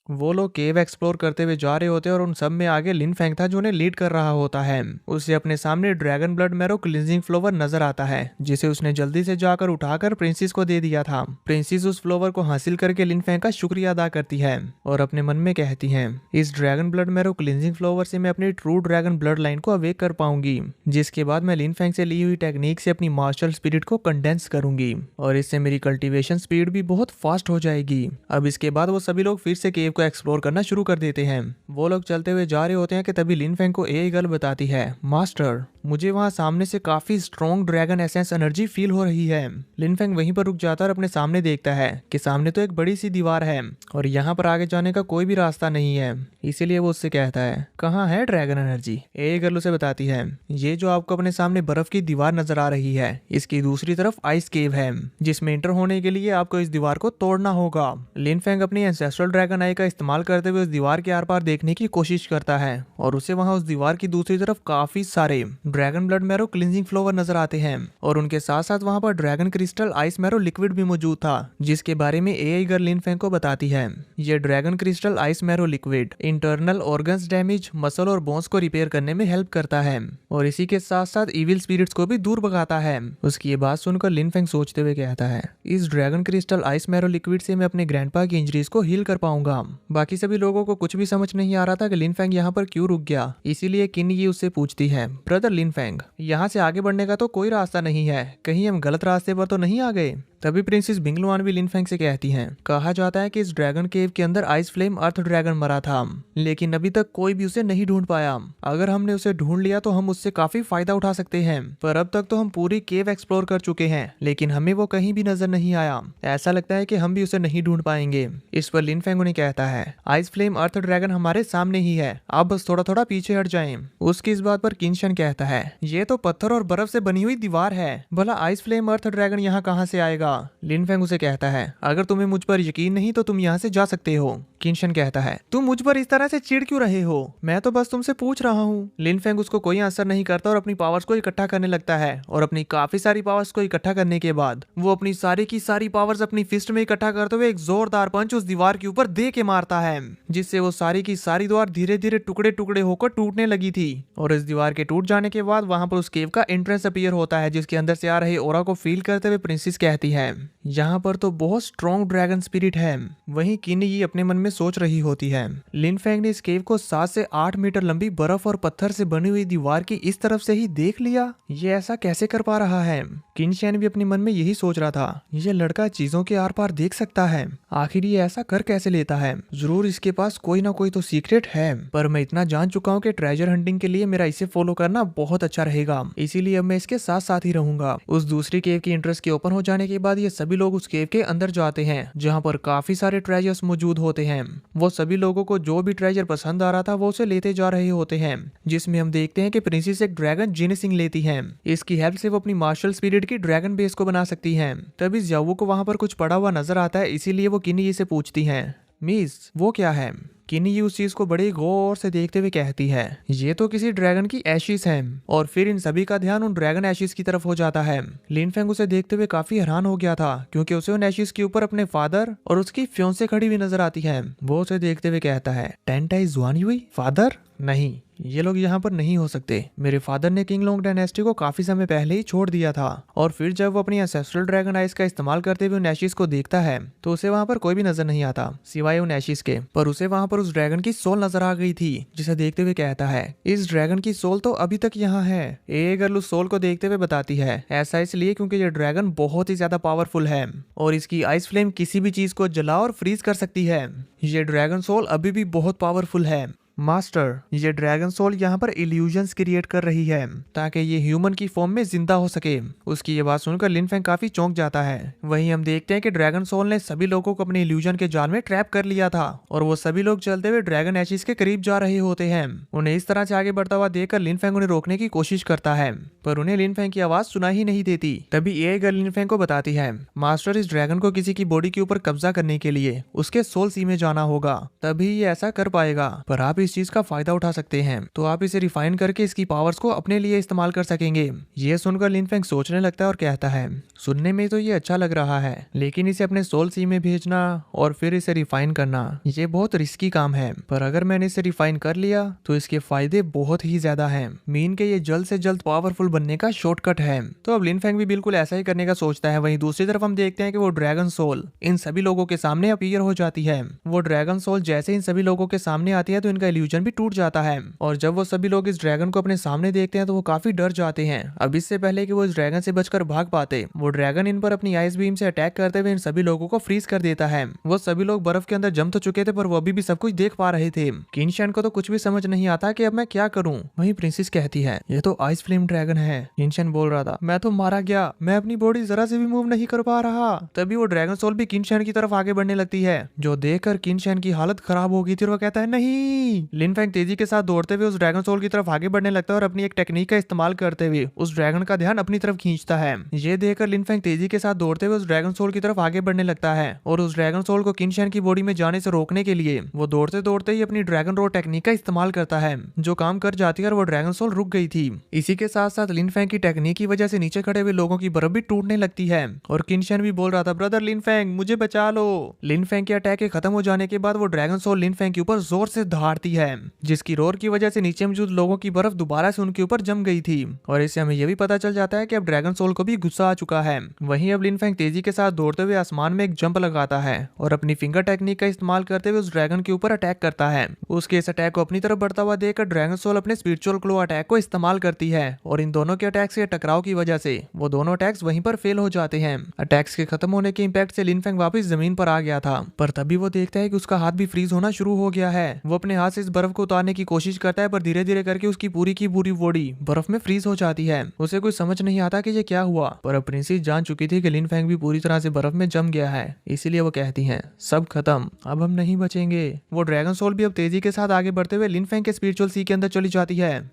वो लोग केव एक्सप्लोर करते हुए जा रहे होते हैं और उन सब में आगे लिन फेंग था जो उन्हें लीड कर रहा होता है। उसे अपने सामने dragon blood marrow cleansing flower नजर आता है, जिसे उसने जल्दी से जाकर उठाकर प्रिंसेस को दे दिया था। प्रिंसेस उस फ्लोवर को हासिल करके लिन फेंग का शुक्रिया अदा करती है और अपने मन में कहती है, इस dragon blood marrow cleansing flower से मैं अपनी ट्रू ड्रैगन ब्लड लाइन को अवेक कर पाऊंगी, जिसके बाद मैं लिन फेंग से ली हुई टेक्निक से अपनी मार्शल स्पिरिट को कंडेंस करूंगी और इससे मेरी कल्टीवेशन स्पीड भी बहुत फास्ट हो जाएगी। अब इसके बाद वो सभी लोग फिर से केव को एक्सप्लोर करना शुरू कर देते हैं। वो लोग चलते हुए जा रहे होते हैं कि तभी लिन फेंग को एआई गर्ल बताती है, मास्टर मुझे वहां सामने से काफी strong dragon essence energy feel हो रही है। लिन फेंग वहीं पर रुक जाता है और अपने सामने देखता है कि सामने तो एक बड़ी सी दीवार है और यहाँ पर आगे जाने का कोई भी रास्ता नहीं है, इसीलिए वो उससे कहता है, कहाँ है ड्रैगन एनर्जी। एआई गर्ल उसे बताती है, ये जो आपको अपने सामने बर्फ की दीवार नजर आ रही है, इसकी दूसरी तरफ आइस केव है, जिसमें एंटर होने के लिए आपको इस दीवार को तोड़ना होगा। लिन फेंग अपनी एंसेस्ट्रल ड्रैगन आई का इस्तेमाल करते हुए उस दीवार के आर पार देखने की कोशिश करता है और उसे वहां उस दीवार की दूसरी तरफ काफी सारे dragon blood marrow cleansing flower नजर आते हैं और उनके साथ साथ वहां पर dragon crystal ice marrow liquid भी मौजूद था, जिसके बारे में एआई गर्ल लिन फेंग को बताती है। ये dragon crystal ice marrow liquid internal organs damage, muscle और बोन्स को रिपेयर करने में हेल्प करता है और इसी के साथ साथ इविल स्पिरिट्स को भी दूर भगाता है। उसकी ये बात सुनकर लिन फेंग सोचते हुए कहता है, इस dragon crystal ice marrow liquid से मैं अपने ग्रैंडपा की इंजरीज को हील कर पाऊंगा। बाकी सभी लोगों को कुछ भी समझ नहीं आ रहा था कि लिन फेंग यहाँ पर क्यों रुक गया, इसीलिए किन ये उससे पूछती है, ब्रदर लिन फेंग यहाँ से आगे बढ़ने का तो कोई रास्ता नहीं है, कहीं हम गलत रास्ते पर तो नहीं आ गए। तभी प्रिंसेस बिंगलुआन भी लिन फेंग से कहती हैं, कहा जाता है कि इस ड्रैगन केव के अंदर आइस फ्लेम अर्थ ड्रैगन मरा था, लेकिन अभी तक कोई भी उसे नहीं ढूंढ पाया। अगर हमने उसे ढूंढ लिया तो हम उससे काफी फायदा उठा सकते हैं, पर अब तक तो हम पूरी केव एक्सप्लोर कर चुके हैं, लेकिन हमें वो कहीं भी नजर नहीं आया। ऐसा लगता है कि हम भी उसे नहीं ढूंढ पाएंगे। इस पर लिन फेंग उन्हें कहता है, आइस फ्लेम अर्थ ड्रैगन हमारे सामने ही है, आप बस थोड़ा थोड़ा पीछे हट जाएं। उसकी इस बात पर किनशन कहता है, ये तो पत्थर और बर्फ से बनी हुई दीवार है, भला आइस फ्लेम अर्थ ड्रैगन यहाँ कहाँ से आएगा। लिन फेंग उसे कहता है, अगर तुम्हें मुझ पर यकीन नहीं तो तुम यहाँ से जा सकते हो। किनशन कहता है, तुम मुझ पर इस तरह से चिढ़ क्यों रहे हो, मैं तो बस तुमसे पूछ रहा हूँ। लिन फेंग उसको कोई आंसर नहीं करता और अपनी पावर्स को इकट्ठा करने लगता है और अपनी काफी सारी पावर्स को इकट्ठा करने के बाद वो अपनी सारी की सारी पावर्स अपनी फिस्ट में इकट्ठा करते हुए एक जोरदार पंच उस दीवार के ऊपर दे के मारता है, जिससे वो सारी की सारी दीवार धीरे धीरे टुकड़े टुकड़े होकर टूटने लगी थी। और इस दीवार के टूट जाने के बाद वहां पर उस केव का एंट्रेंस अपीयर होता है, जिसके अंदर से आ रहे ओरा को फील करते हुए प्रिंसेस कहती है, यहाँ पर तो बहुत स्ट्रॉन्ग ड्रैगन स्पिरिट है। वहीं किन ये अपने मन में सोच रही होती है, लिन फेंग ने इस केव को 7 से 8 मीटर लंबी बर्फ और पत्थर से बनी हुई दीवार की इस तरफ से ही देख लिया, ये ऐसा कैसे कर पा रहा है। किनशैन भी अपने मन में यही सोच रहा था, ये लड़का चीजों के आर पार देख सकता है, आखिर ये ऐसा कर कैसे लेता है, जरूर इसके पास कोई ना कोई तो सीक्रेट है। पर मैं इतना जान चुका हूँ कि ट्रेजर हंटिंग के लिए मेरा इसे फॉलो करना बहुत अच्छा रहेगा, इसीलिए अब मैं इसके साथ साथ ही रहूंगा। उस दूसरी केव की एंट्रेंस के ओपन हो जाने के बाद ये सभी लोग उस केव के अंदर जाते हैं, जहाँ पर काफी सारे ट्रेजर्स मौजूद होते हैं। वो सभी लोगों को जो भी ट्रेजर पसंद आ रहा था वो उसे लेते जा रहे होते हैं, जिसमें हम देखते हैं कि प्रिंसेस एक ड्रैगन जिनिसिंग लेती है। इसकी हेल्प से वो अपनी मार्शल स्पिरिट की ड्रैगन बेस को बना सकती है। तभी ज़ावू को वहां पर कुछ पड़ा हुआ नजर आता है, इसीलिए वो किनी से पूछती है, मिस वो क्या है। किनी उस चीज को बड़े गौर से देखते हुए कहती है, ये तो किसी ड्रैगन की एशिस है। और फिर इन सभी का ध्यान उन ड्रैगन एशिस की तरफ हो जाता है। लिन फेंग उसे देखते हुए काफी हैरान हो गया था, क्योंकि उसे उन एशिस के ऊपर अपने फादर और उसकी फ्योंसे खड़ी हुई नजर आती है। वो उसे देखते हुए कहता है, टेंटाई जुआन युई फादर, नहीं ये लोग यहाँ पर नहीं हो सकते, मेरे फादर ने किंग लोंग डायनेस्टी को काफी समय पहले ही छोड़ दिया था। और फिर जब वो अपनी एंसेस्ट्रल ड्रैगन आइस का इस्तेमाल करते हुए उन एशिस को देखता है तो उसे वहाँ पर कोई भी नजर नहीं आता सिवाय उन एशिस के, पर उसे वहाँ पर उस ड्रैगन की सोल नजर आ गई थी, जिसे देखते हुए कहता है, इस ड्रैगन की सोल तो अभी तक यहाँ है। ए गर्ल उस सोल को देखते हुए बताती है, ऐसा इसलिए क्योंकि ये ड्रैगन बहुत ही ज्यादा पावरफुल है और इसकी आइस फ्लेम किसी भी चीज को जला और फ्रीज कर सकती है। ये ड्रैगन सोल अभी भी बहुत पावरफुल है। मास्टर, ये ड्रैगन सोल यहाँ पर इल्यूजन्स क्रिएट कर रही है ताकि ये ह्यूमन की फॉर्म में जिंदा हो सके। उसकी ये बात सुनकर लिन फेंग काफी चौंक जाता है। वहीं हम देखते हैं कि ड्रैगन सोल ने सभी लोगों को अपने इल्यूजन के जाल में ट्रैप कर लिया था और वो सभी लोग चलते हुए ड्रैगन एशिस के करीब जा रहे होते हैं। उन्हें इस तरह से आगे बढ़ता हुआ देखकर लिन फेंग उन्हें रोकने की कोशिश करता है, पर उन्हें लिन फेंग की आवाज सुना ही नहीं देती। तभी ए गर्ल लिन फेंग को बताती है, मास्टर, इस ड्रैगन को किसी की बॉडी के ऊपर कब्जा करने के लिए उसके सोल सी में जाना होगा, तभी ये ऐसा कर पाएगा। पर आप इस चीज का फायदा उठा सकते हैं, तो आप इसे रिफाइन करके इसकी पावर्स को अपने लिए इस्तेमाल कर सकेंगे। ये सुनकर लिन फेंग सोचने लगता है और कहता है, सुनने में तो ये अच्छा लग रहा है, लेकिन इसे अपने सोल सी में भेजना और फिर इसे रिफाइन करना ये बहुत रिस्की काम है। पर अगर मैंने इसे रिफाइन कर लिया तो इसके फायदे बहुत ही ज्यादा हैं। मीन के ये जल्द से जल्द पावरफुल बनने का शॉर्टकट है। तो अब लिन फेंग भी बिल्कुल ऐसा ही करने का सोचता है। वहीं दूसरी तरफ हम देखते हैं कि वो ड्रैगन सोल इन सभी लोगों के सामने अपीयर हो जाती है। वो ड्रैगन सोल जैसे इन सभी लोगों के सामने आती है तो इनका इल्यूजन भी टूट जाता है, और जब वो सभी लोग इस ड्रैगन को अपने सामने देखते हैं तो वो काफी डर जाते हैं। अब इससे पहले कि वो इस ड्रैगन से बचकर भाग पाते, वो ड्रैगन इन पर अपनी आइस बीम से अटैक करते हुए इन सभी लोगों को फ्रीज कर देता है। वो सभी लोग बर्फ के अंदर जम तो चुके थे, पर वो अभी भी सब कुछ देख पा रहे थे। किनशान को तो कुछ भी समझ नहीं आता कि अब मैं क्या करूं। वहीं प्रिंसेस कहती है, ये तो आइस फ्लेम ड्रैगन है। किनशान बोल रहा था, मैं तो मारा गया, मैं अपनी बॉडी जरा से भी मूव नहीं कर पा रहा। तभी वो ड्रैगन सोल भी किनशान की तरफ आगे बढ़ने लगती है, जो देखकर किनशान की हालत खराब हो गई थी। वो कहता है, नहीं। लिन फेंग तेजी के साथ दौड़ते हुए उस ड्रैगन सोल की तरफ आगे बढ़ने लगता है और अपनी एक टेक्निक का इस्तेमाल करते हुए उस ड्रैगन का ध्यान अपनी तरफ खींचता है। ये देखकर लिन फेंग तेजी के साथ दौड़ते हुए उस ड्रैगन सोल की तरफ आगे बढ़ने लगता है, और उस ड्रैगन सोल को किनशान की बॉडी में जाने से रोकने के लिए वो दौड़ते दौड़ते ही अपनी ड्रैगन रोड टेक्निक का इस्तेमाल करता है, जो काम कर जाती है और वो ड्रैगन सोल रुक गई थी। इसी के साथ साथ लिन फेंग की टेक्निक की वजह से नीचे खड़े हुए लोगों की बर्फ भी टूटने लगती है, और किनशान भी बोल रहा था, ब्रदर लिन फेंग मुझे बचा लो। लिन फेंग के अटैक के खत्म हो जाने के बाद वो ड्रैगन सोल लिन फेंग के ऊपर जोर से दहाड़ती है, जिसकी रोर की वजह से नीचे मौजूद लोगों की बर्फ दोबारा से उनके ऊपर जम गई थी। और इससे हमें यह भी पता चल जाता है कि अब ड्रैगन सोल को भी गुस्सा आ चुका है। वहीं अब लिन फेंग तेजी के साथ दौड़ते हुए आसमान में एक जंप लगाता है और अपनी फिंगर टेक्निक का इस्तेमाल करते हुए उस ड्रैगन के ऊपर अटैक करता है। उसके इस अटैक को अपनी तरफ बढ़ता हुआ देखकर ड्रैगन सोल अपने स्पिरिचुअल क्लो अटैक को इस्तेमाल करती है, और इन दोनों के अटैक्स के टकराव की वजह से वो दोनों अटैक्स वहीं पर फेल हो जाते हैं। अटैक्स के खत्म होने के इम्पैक्ट से लिन फेंग वापस जमीन पर आ गया था, पर तभी वो देखता है कि उसका हाथ भी फ्रीज होना शुरू हो गया है। वो अपने हाथ से इस बर्फ को उतारने की कोशिश करता है, पर धीरे धीरे करके उसकी पूरी की पूरी बॉडी बर्फ में फ्रीज हो जाती है। उसे कुछ समझ नहीं आता कि ये क्या हुआ, पर अब प्रिंसेस जान चुकी थी कि लिन फेंग भी पूरी तरह से बर्फ में जम गया है, इसीलिए वो कहती हैं, सब खत्म, अब हम नहीं बचेंगे। वो ड्रैगन सोल भी अब तेजी के साथ आगे बढ़ते हुए लिन फेंग के स्पिरिचुअल सी के अंदर चली जाती है,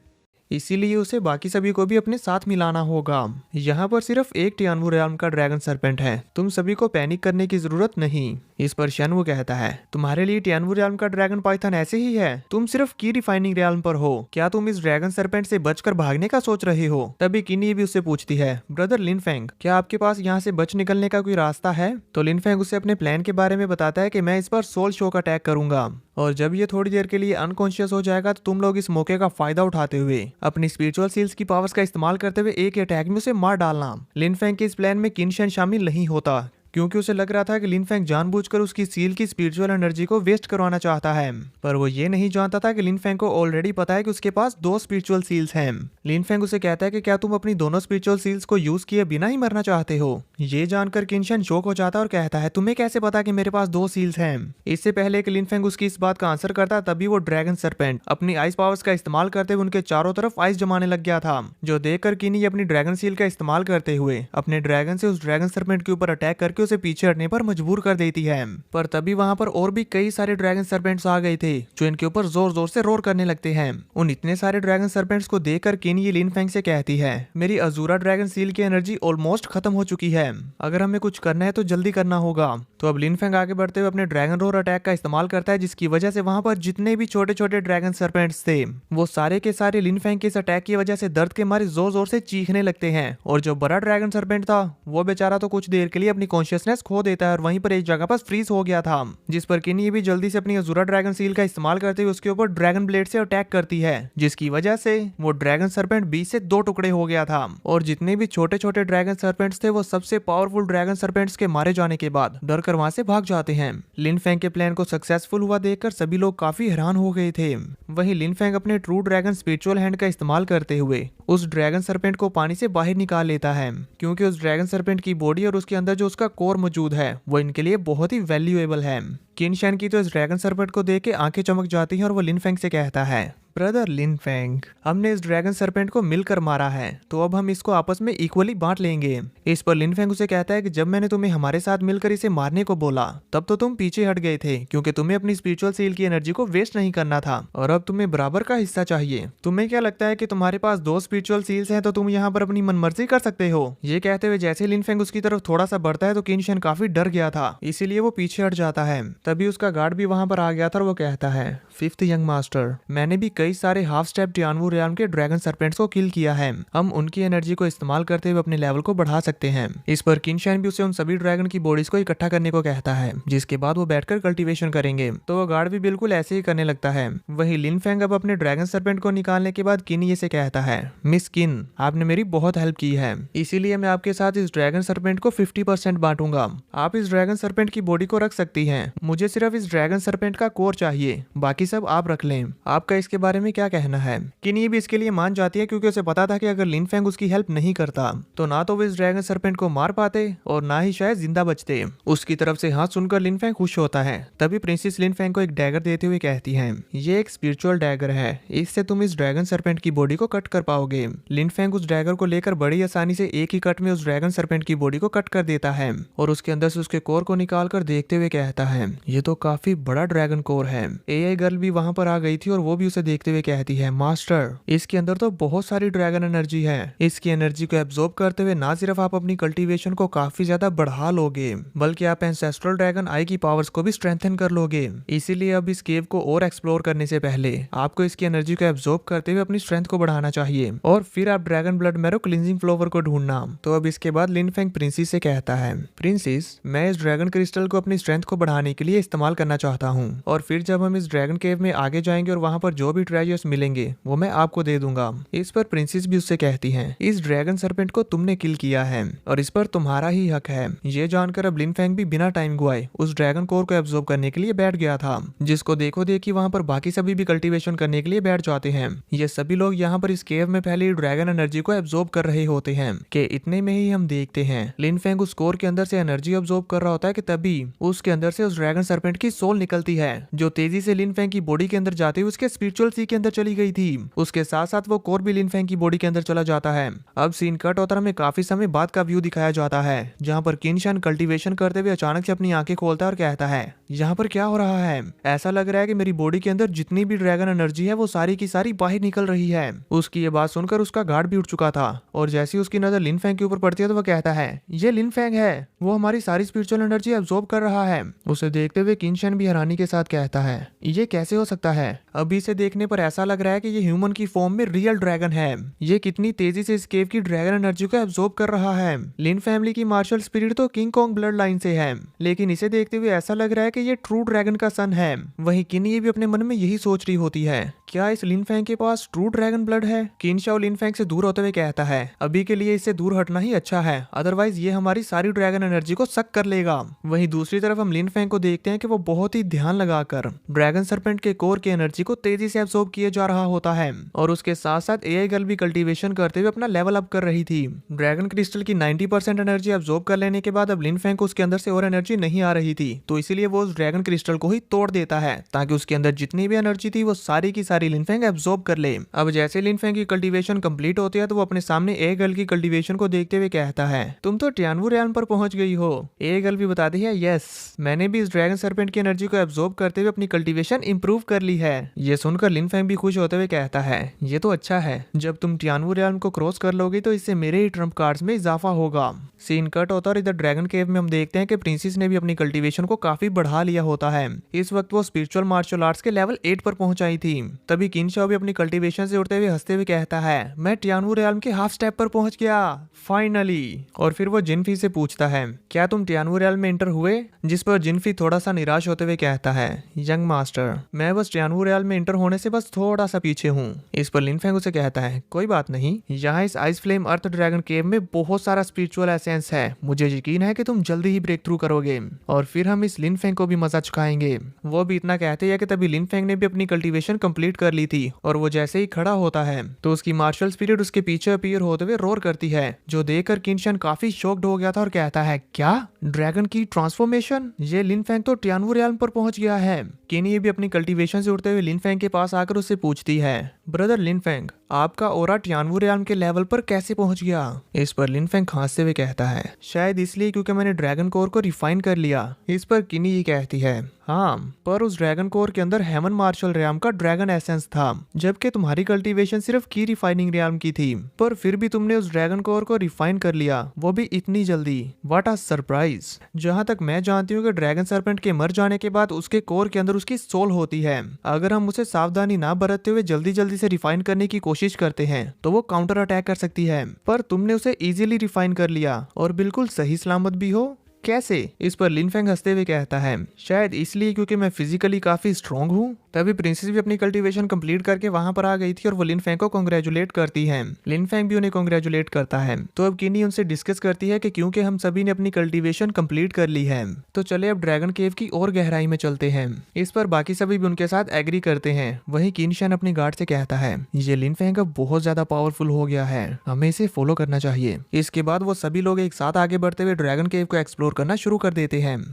इसीलिए उसे बाकी सभी को भी अपने साथ मिलाना होगा। यहाँ पर सिर्फ एक टियानवू रियाल्म का ड्रैगन सरपेंट है, तुम सभी को पैनिक करने की जरूरत नहीं। इस पर शनवू कहता है, तुम्हारे लिए टियानवू रियाल्म का ड्रैगन पाइथन ऐसे ही है, तुम सिर्फ की रिफाइनिंग रियाल्म पर हो, क्या तुम इस ड्रैगन सरपेंट से बचकर भागने का सोच रहे हो? तभी किनी भी उससे पूछती है, ब्रदर लिन फेंग, क्या आपके पास यहाँ से बच निकलने का कोई रास्ता है? तो लिन फेंग उसे अपने प्लान के बारे में बताता है कि मैं इस पर सोल शॉक अटैक करूंगा, और जब ये थोड़ी देर के लिए अनकॉन्शियस हो जाएगा तो तुम लोग इस मौके का फायदा उठाते हुए अपनी स्पिरिचुअल सील्स की पावर्स का इस्तेमाल करते हुए एक अटैक में उसे मार डालना। लिन फेंग के इस प्लान में किनशान शामिल नहीं होता, क्योंकि उसे लग रहा था कि लिन फेंग जानबूझकर उसकी सील की स्पिरिचुअल एनर्जी को वेस्ट करवाना चाहता है, पर वो ये नहीं जानता था कि लिन फेंग को ऑलरेडी पता है कि उसके पास 2 स्पिरिचुअल सील्स हैं। लिन फेंग उसे कहता है कि क्या तुम अपनी दोनों स्पिरिचुअल सील्स को यूज किए बिना ही मरना चाहते हो? ये जानकर किनशान शॉक हो जाता है और कहता है, तुम्हें कैसे पता कि मेरे पास 2 सील्स हैं? इससे पहले कि लिन फेंग उसकी इस बात का आंसर करता, तभी वो ड्रैगन सरपेंट अपनी आइस पावर्स का इस्तेमाल करते हुए उनके चारों तरफ आइस जमाने लग गया था, जो देखकर किनी अपनी ड्रैगन सील का इस्तेमाल करते हुए अपने ड्रैगन से उस ड्रैगन सरपेंट के ऊपर अटैक करके उसे पीछे हटने पर मजबूर कर देती है। पर तभी वहां पर और भी कई सारे ड्रैगन सरपेंट्स आ गए थे, जो इनके ऊपर जोर जोर से रोर करने लगते हैं। उन इतने सारे ड्रैगन सरपेंट्स को देखकर किनी लिन फेंग से कहती है, मेरी अजूरा ड्रैगन सील की एनर्जी ऑलमोस्ट खत्म हो चुकी है, अगर हमें कुछ करना है तो जल्दी करना होगा। तो अब लिन फेंग आगे बढ़ते हुए अपने ड्रैगन रोर अटैक का इस्तेमाल करता है, जिसकी वजह से वहां पर जितने भी छोटे छोटे ड्रैगन सरपेंट्स थे वो सारे के सारे लिन फेंग के इस अटैक की वजह से दर्द के मारे जोर जोर से चीखने लगते हैं। और जो बड़ा ड्रैगन सरपेंट था वो बेचारा तो कुछ देर के लिए अपनी कॉन्शियसनेस खो देता है और वहीं पर एक जगह पर फ्रीज हो गया था, जिस पर किनी भी जल्दी से अपनी अजूरा ड्रैगन सील का इस्तेमाल करते हुए उसके ऊपर ड्रैगन ब्लेड से अटैक करती है, जिसकी वजह से वो ड्रैगन सरपेंट 20 से 2 टुकड़े हो गया था। और जितने भी छोटे छोटे ड्रैगन सरपेंट्स थे वो सबसे पावरफुल ड्रैगन सरपेंट्स के मारे जाने के बाद डर कर वहां से भाग जाते हैं। लिन फेंग के प्लान को सक्सेसफुल हुआ देखकर सभी लोग काफी हैरान हो गए थे। वहीं लिन फेंग अपने ट्रू ड्रैगन स्पिरिचुअल हैंड का इस्तेमाल करते हुए उस ड्रैगन सरपेंट को पानी से बाहर निकाल लेता है, क्योंकि उस ड्रैगन सरपेंट की बॉडी और उसके अंदर जो उसका कोर मौजूद है वो इनके लिए बहुत ही वैल्यूएबल है। किनशान की तो इस ड्रैगन सरपेंट को देख के आंखें चमक जाती हैं और वो लिन फेंग से कहता है, ब्रदर लिन फेंग, हमने इस ड्रैगन सरपेंट को मिलकर मारा है, तो अब हम इसको आपस में इक्वली बांट लेंगे। इस पर लिन फेंग उसे कहता है कि जब मैंने तुम्हें हमारे साथ मिलकर इसे मारने को बोला तब तो तुम पीछे हट गए थे, क्योंकि तुम्हें अपनी स्पिरिचुअल सील की एनर्जी को वेस्ट नहीं करना था, और अब तुम्हें बराबर का हिस्सा चाहिए। तुम्हें क्या लगता है कि तुम्हारे पास 2 स्पिरिचुअल सील्स हैं तो तुम यहाँ पर अपनी मनमर्जी कर सकते हो? ये कहते हुए जैसे लिन फेंग उसकी तरफ थोड़ा सा बढ़ता है तो किनशान काफी डर गया था, इसीलिए वो पीछे हट जाता है। तभी उसका गार्ड भी वहां पर आ गया था और वो कहता है, फिफ्थ यंग मास्टर, मैंने भी कई सारे हाफ स्टेप टियानवू रियाल्म के ड्रैगन सरपेंट्स को किल किया है। हम उनकी एनर्जी को इस्तेमाल करते हुए अपने लेवल को बढ़ा सकते हैं। इस पर किनशान भी उसे उन सभी ड्रैगन की बॉडीज को इकट्ठा करने को कहता है, जिसके बाद वो बैठकर कल्टीवेशन करेंगे। तो वो गार्ड भी बिल्कुल ऐसे ही करने लगता है। वही लिन फेंग अब अपने ड्रैगन सरपेंट को निकालने के बाद किनी से कहता है, मिस किन, आपने मेरी बहुत हेल्प की है, इसीलिए मैं आपके साथ इस ड्रैगन सरपेंट को 50% बांटूंगा। आप इस ड्रैगन सरपेंट की बॉडी को रख सकती हैं, मुझे सिर्फ इस ड्रैगन सरपेंट का कोर चाहिए, बाकी सब आप रख लें। आपका इसके बारे में क्या कहना है? किनी भी इसके लिए मान जाती है, क्योंकि उसे पता था कि अगर लिन फेंग उसकी हेल्प नहीं करता तो ना तो वो इस ड्रैगन सरपेंट को मार पाते और ना ही शायद जिंदा बचते। उसकी तरफ से हाँ सुनकर लिन फेंग खुश होता है। तभी प्रिंसेस लिन फेंग को एक डैगर देते हुए कहती है, ये एक स्पिरिचुअल डैगर है, इससे तुम इस ड्रैगन सरपेंट की बॉडी को कट कर पाओगे। लिन फेंग उस डैगर को लेकर बड़ी आसानी से एक ही कट में उस ड्रैगन सरपेंट की बॉडी को कट कर देता है और उसके अंदर से उसके कोर को निकाल कर देखते हुए कहता है, ये तो काफी बड़ा ड्रैगन कोर है। एआई गर्ल भी वहां पर आ गई थी और वो भी उसे देखते हुए कहती है, मास्टर, इसके अंदर तो बहुत सारी ड्रैगन एनर्जी है। इसकी एनर्जी को एब्जॉर्ब करते हुए ना सिर्फ आप अपनी कल्टीवेशन को काफी ज्यादा बढ़ा लोगे, बल्कि आप एंसेस्ट्रल ड्रैगन आई की पावर्स को भी स्ट्रेंथन कर लोगे। इसीलिए अब इस केव को और एक्सप्लोर करने से पहले आपको इसकी एनर्जी को एब्जॉर्ब करते हुए अपनी स्ट्रेंथ को बढ़ाना चाहिए और फिर आप dragon blood marrow cleansing flower को ढूंढना। तो अब इसके बाद लिन फेंग प्रिंसेस से कहता है, प्रिंसेस, मैं इस ड्रैगन क्रिस्टल को अपनी स्ट्रेंथ को बढ़ाने के लिए इस्तेमाल करना चाहता हूँ और फिर जब हम इस ड्रैगन केव में आगे जाएंगे और वहां पर जो भी ट्रेजर्स मिलेंगे वो मैं आपको दे दूंगा। इस पर प्रिंसेस भी उससे कहती है, इस ड्रैगन सरपेंट को तुमने किल किया है और इस पर तुम्हारा ही हक है। ये जानकर अब लिन फेंग भी बिना टाइम गुआए उस ड्रैगन कोर को एब्जॉर्ब करने के लिए बैठ गया था, जिसको देखो देखी वहां पर बाकी सभी भी कल्टीवेशन करने के लिए बैठ जाते हैं। ये सभी लोग यहाँ पर इस केव में पहले ड्रैगन एनर्जी को एब्जॉर्ब कर रहे होते हैं कि इतने में ही हम देखते हैं लिन फेंग उस कोर के अंदर से एनर्जी एब्जॉर्ब कर रहा होता है कि तभी उसके अंदर से उस ड्रैगन सरपेंट की सोल निकलती है, जो तेजी से लिन फेंग की बॉडी के अंदर जाते हुए उसके स्पिरिचुअल सी के अंदर चली गई थी। उसके साथ साथ वो कोर भी लिन फेंग की बॉडी के अंदर चला जाता है। अब सीन कट होता हमें काफी समय बाद का व्यू दिखाया जाता है, जहाँ पर किनशान कल्टीवेशन करते हुए अचानक से अपनी आंखें खोलता है और कहता है, यहाँ पर क्या हो रहा है? ऐसा लग रहा है कि मेरी बॉडी के अंदर जितनी भी ड्रैगन एनर्जी है वो सारी की सारी बाहर निकल रही है। उसकी ये बात सुनकर उसका गार्ड भी उठ चुका था और जैसे ही उसकी नजर लिन फेंग के ऊपर पड़ती है तो वह कहता है, ये लिन फेंग है, वो हमारी सारी स्पिरिचुअल एनर्जी एब्जॉर्ब कर रहा है। उसे देखते हुए किनशान भी हैरानी के साथ कहता है, ये कैसे हो सकता है? अभी से देखने पर ऐसा लग रहा है कि ये ह्यूमन की फॉर्म में रियल ड्रैगन है। ये कितनी तेजी से इस केव की ड्रैगन एनर्जी को एब्जॉर्ब कर रहा है। लिन फैमिली की मार्शल स्पिरिट तो किंग कॉन्ग ब्लड लाइन से है, लेकिन इसे देखते हुए ऐसा लग रहा है कि ये ट्रू ड्रैगन का सन है। वहीं किनी भी अपने मन में यही सोच रही होती है, क्या इस लिन फैंग के पास ट्रू ड्रैगन ब्लड है? किनशाओ लिन फैंग से दूर होते हुए कहता है, अभी के लिए इससे दूर हटना ही अच्छा है, अदरवाइज ये हमारी सारी ड्रैगन एनर्जी को सक कर लेगा। वहीं दूसरी तरफ हम लिन फैंग को देखते हैं कि वो बहुत ही ध्यान लगाकर ड्रैगन सरपेंट के कोर की एनर्जी को तेजी से एब्सॉर्ब किए जा रहा होता है और उसके साथ साथ एआई गर्ल भी कल्टीवेशन करते हुए अपना लेवल अप कर रही थी। ड्रैगन क्रिस्टल की 90% एनर्जी एब्सॉर्ब कर लेने के बाद अब लिन फैंग को उसके अंदर से और एनर्जी नहीं आ रही थी, तो इसीलिए वो उस ड्रैगन क्रिस्टल को ही तोड़ देता है ताकि उसके अंदर जितनी भी एनर्जी थी वो सारी की सारी लिन फैंग एब्सॉर्ब कर ले। अब जैसे लिन फैंग की कल्टीवेशन कंप्लीट होती है तो वो अपने सामने ए गर्ल की कल्टीवेशन को देखते हुए कहता है, तुम तो टियानवू रियाल्म पर पहुंच गई हो। ए गर्ल भी बताती है, यस, मैंने भी इस ड्रैगन सरपेंट की एनर्जी को एब्सॉर्ब करते हुए अपनी कल्टीवेशन इंप्रूव कर ली है। ये सुनकर लिन फैंग भी खुश होते हुए कहता है, ये तो अच्छा है, जब तुम टियानवू रियाल्म को क्रॉस कर लोगे तो इससे मेरे ही ट्रम्प कार्ड्स में इजाफा होगा। सीन कट होता और इधर ड्रैगन केव में हम देखते हैं कि प्रिंसेस ने भी अपनी कल्टीवेशन को काफी बढ़ा लिया होता है। इस वक्त वो स्पिरिचुअल मार्शल आर्ट्स के लेवल 8 पर पहुंच आई थी। तभी किनशाओ भी अपनी कल्टीवेशन से उठते हुए हंसते हुए कहता है, मैं टियानवू रियाल्म के हाफ स्टेप पर पहुंच गया फाइनली। और फिर वो जिनफी से पूछता है, क्या तुम टियानवू रियाल्म में एंटर हुए? जिस पर जिनफी थोड़ा सा निराश होते हुए कहता है, यंग मास्टर, मैं बस टियानवू रियाल्म में एंटर होने से बस थोड़ा सा पीछे हूँ। इस पर लिन फैंग उसे कहता है, कोई बात नहीं, यहाँ इस आइस फ्लेम अर्थ ड्रैगन केव में बहुत सारा स्पिरिचुअल एसेंस है, मुझे यकीन है कि तुम जल्दी ही ब्रेक थ्रू करोगे और फिर हम इस लिन फैंग को भी मजा चुकाएंगे। वो भी इतना कहते हैं कि तभी लिन फैंग ने भी अपनी कल्टीवेशन कंप्लीट कर ली थी और वो जैसे ही खड़ा होता है तो उसकी मार्शल स्पिरिट उसके पीछे अपीयर होते हुए रोर करती है, जो देखकर किनशान काफी शॉक्ड हो गया था और कहता है, क्या ड्रैगन की ट्रांसफॉर्मेशन? ये लिन फैंग तो टियानवू रियाल्म पर पहुंच गया है। किनी भी अपनी कल्टीवेशन से उठते हुए लिन फैंग के पास आकर उससे पूछती है, ब्रदर लिनफेंग, आपका ओरा टियानवू रियाल्म के लेवल पर कैसे पहुंच गया? इस पर लिनफेंग हंसते हुए कहता है, शायद इसलिए क्योंकि मैंने ड्रैगन कोर को रिफाइन कर लिया। इस पर किनी ये कहती है, हाँ, पर उस ड्रैगन कोर के अंदर हेवन मार्शल रियाल्म का ड्रैगन एसेंस था, जबकि तुम्हारी कल्टीवेशन सिर्फ की रिफाइनिंग रियाल्म की थी, पर फिर भी तुमने उस ड्रैगन कोर को रिफाइन कर लिया, वो भी इतनी जल्दी। What a surprise. जहां तक मैं जानती हूँ कि ड्रैगन सरपेंट के मर जाने के बाद उसके कोर के अंदर उसकी सोल होती है। अगर हम उसे सावधानी ना बरतते हुए जल्दी जल्दी से रिफाइन करने की कोशिश करते हैं तो वो काउंटर अटैक कर सकती है, पर तुमने उसे इजीली रिफाइन कर लिया और बिल्कुल सही सलामत भी हो। कैसे? इस पर लिनफेंग हंसते हुए कहता है, शायद इसलिए क्योंकि मैं फिजिकली काफी स्ट्रॉन्ग हूँ। तभी प्रिंसेस भी अपनी कल्टीवेशन कंप्लीट करके वहां पर आ गई थी और वो लिनफेंग को कांग्रेचुलेट करती है। लिनफेंग भी उन्हें कांग्रेचुलेट करता है। तो अब किनी उनसे डिस्कस करती है कि क्योंकि हम सभी ने अपनी कल्टीवेशन कंप्लीट कर ली है तो चले अब ड्रैगन केव की और गहराई में चलते हैं। इस पर बाकी सभी भी उनके साथ एग्री करते हैं। वहीं किनशान अपनी गार्ड से कहता है, ये लिनफेंग अब बहुत ज्यादा पावरफुल हो गया है, हमें इसे फॉलो करना चाहिए। इसके बाद वो सभी लोग एक साथ आगे बढ़ते हुए ड्रैगन केव को एक्सप्लोर करना शुरू कर देते हैं।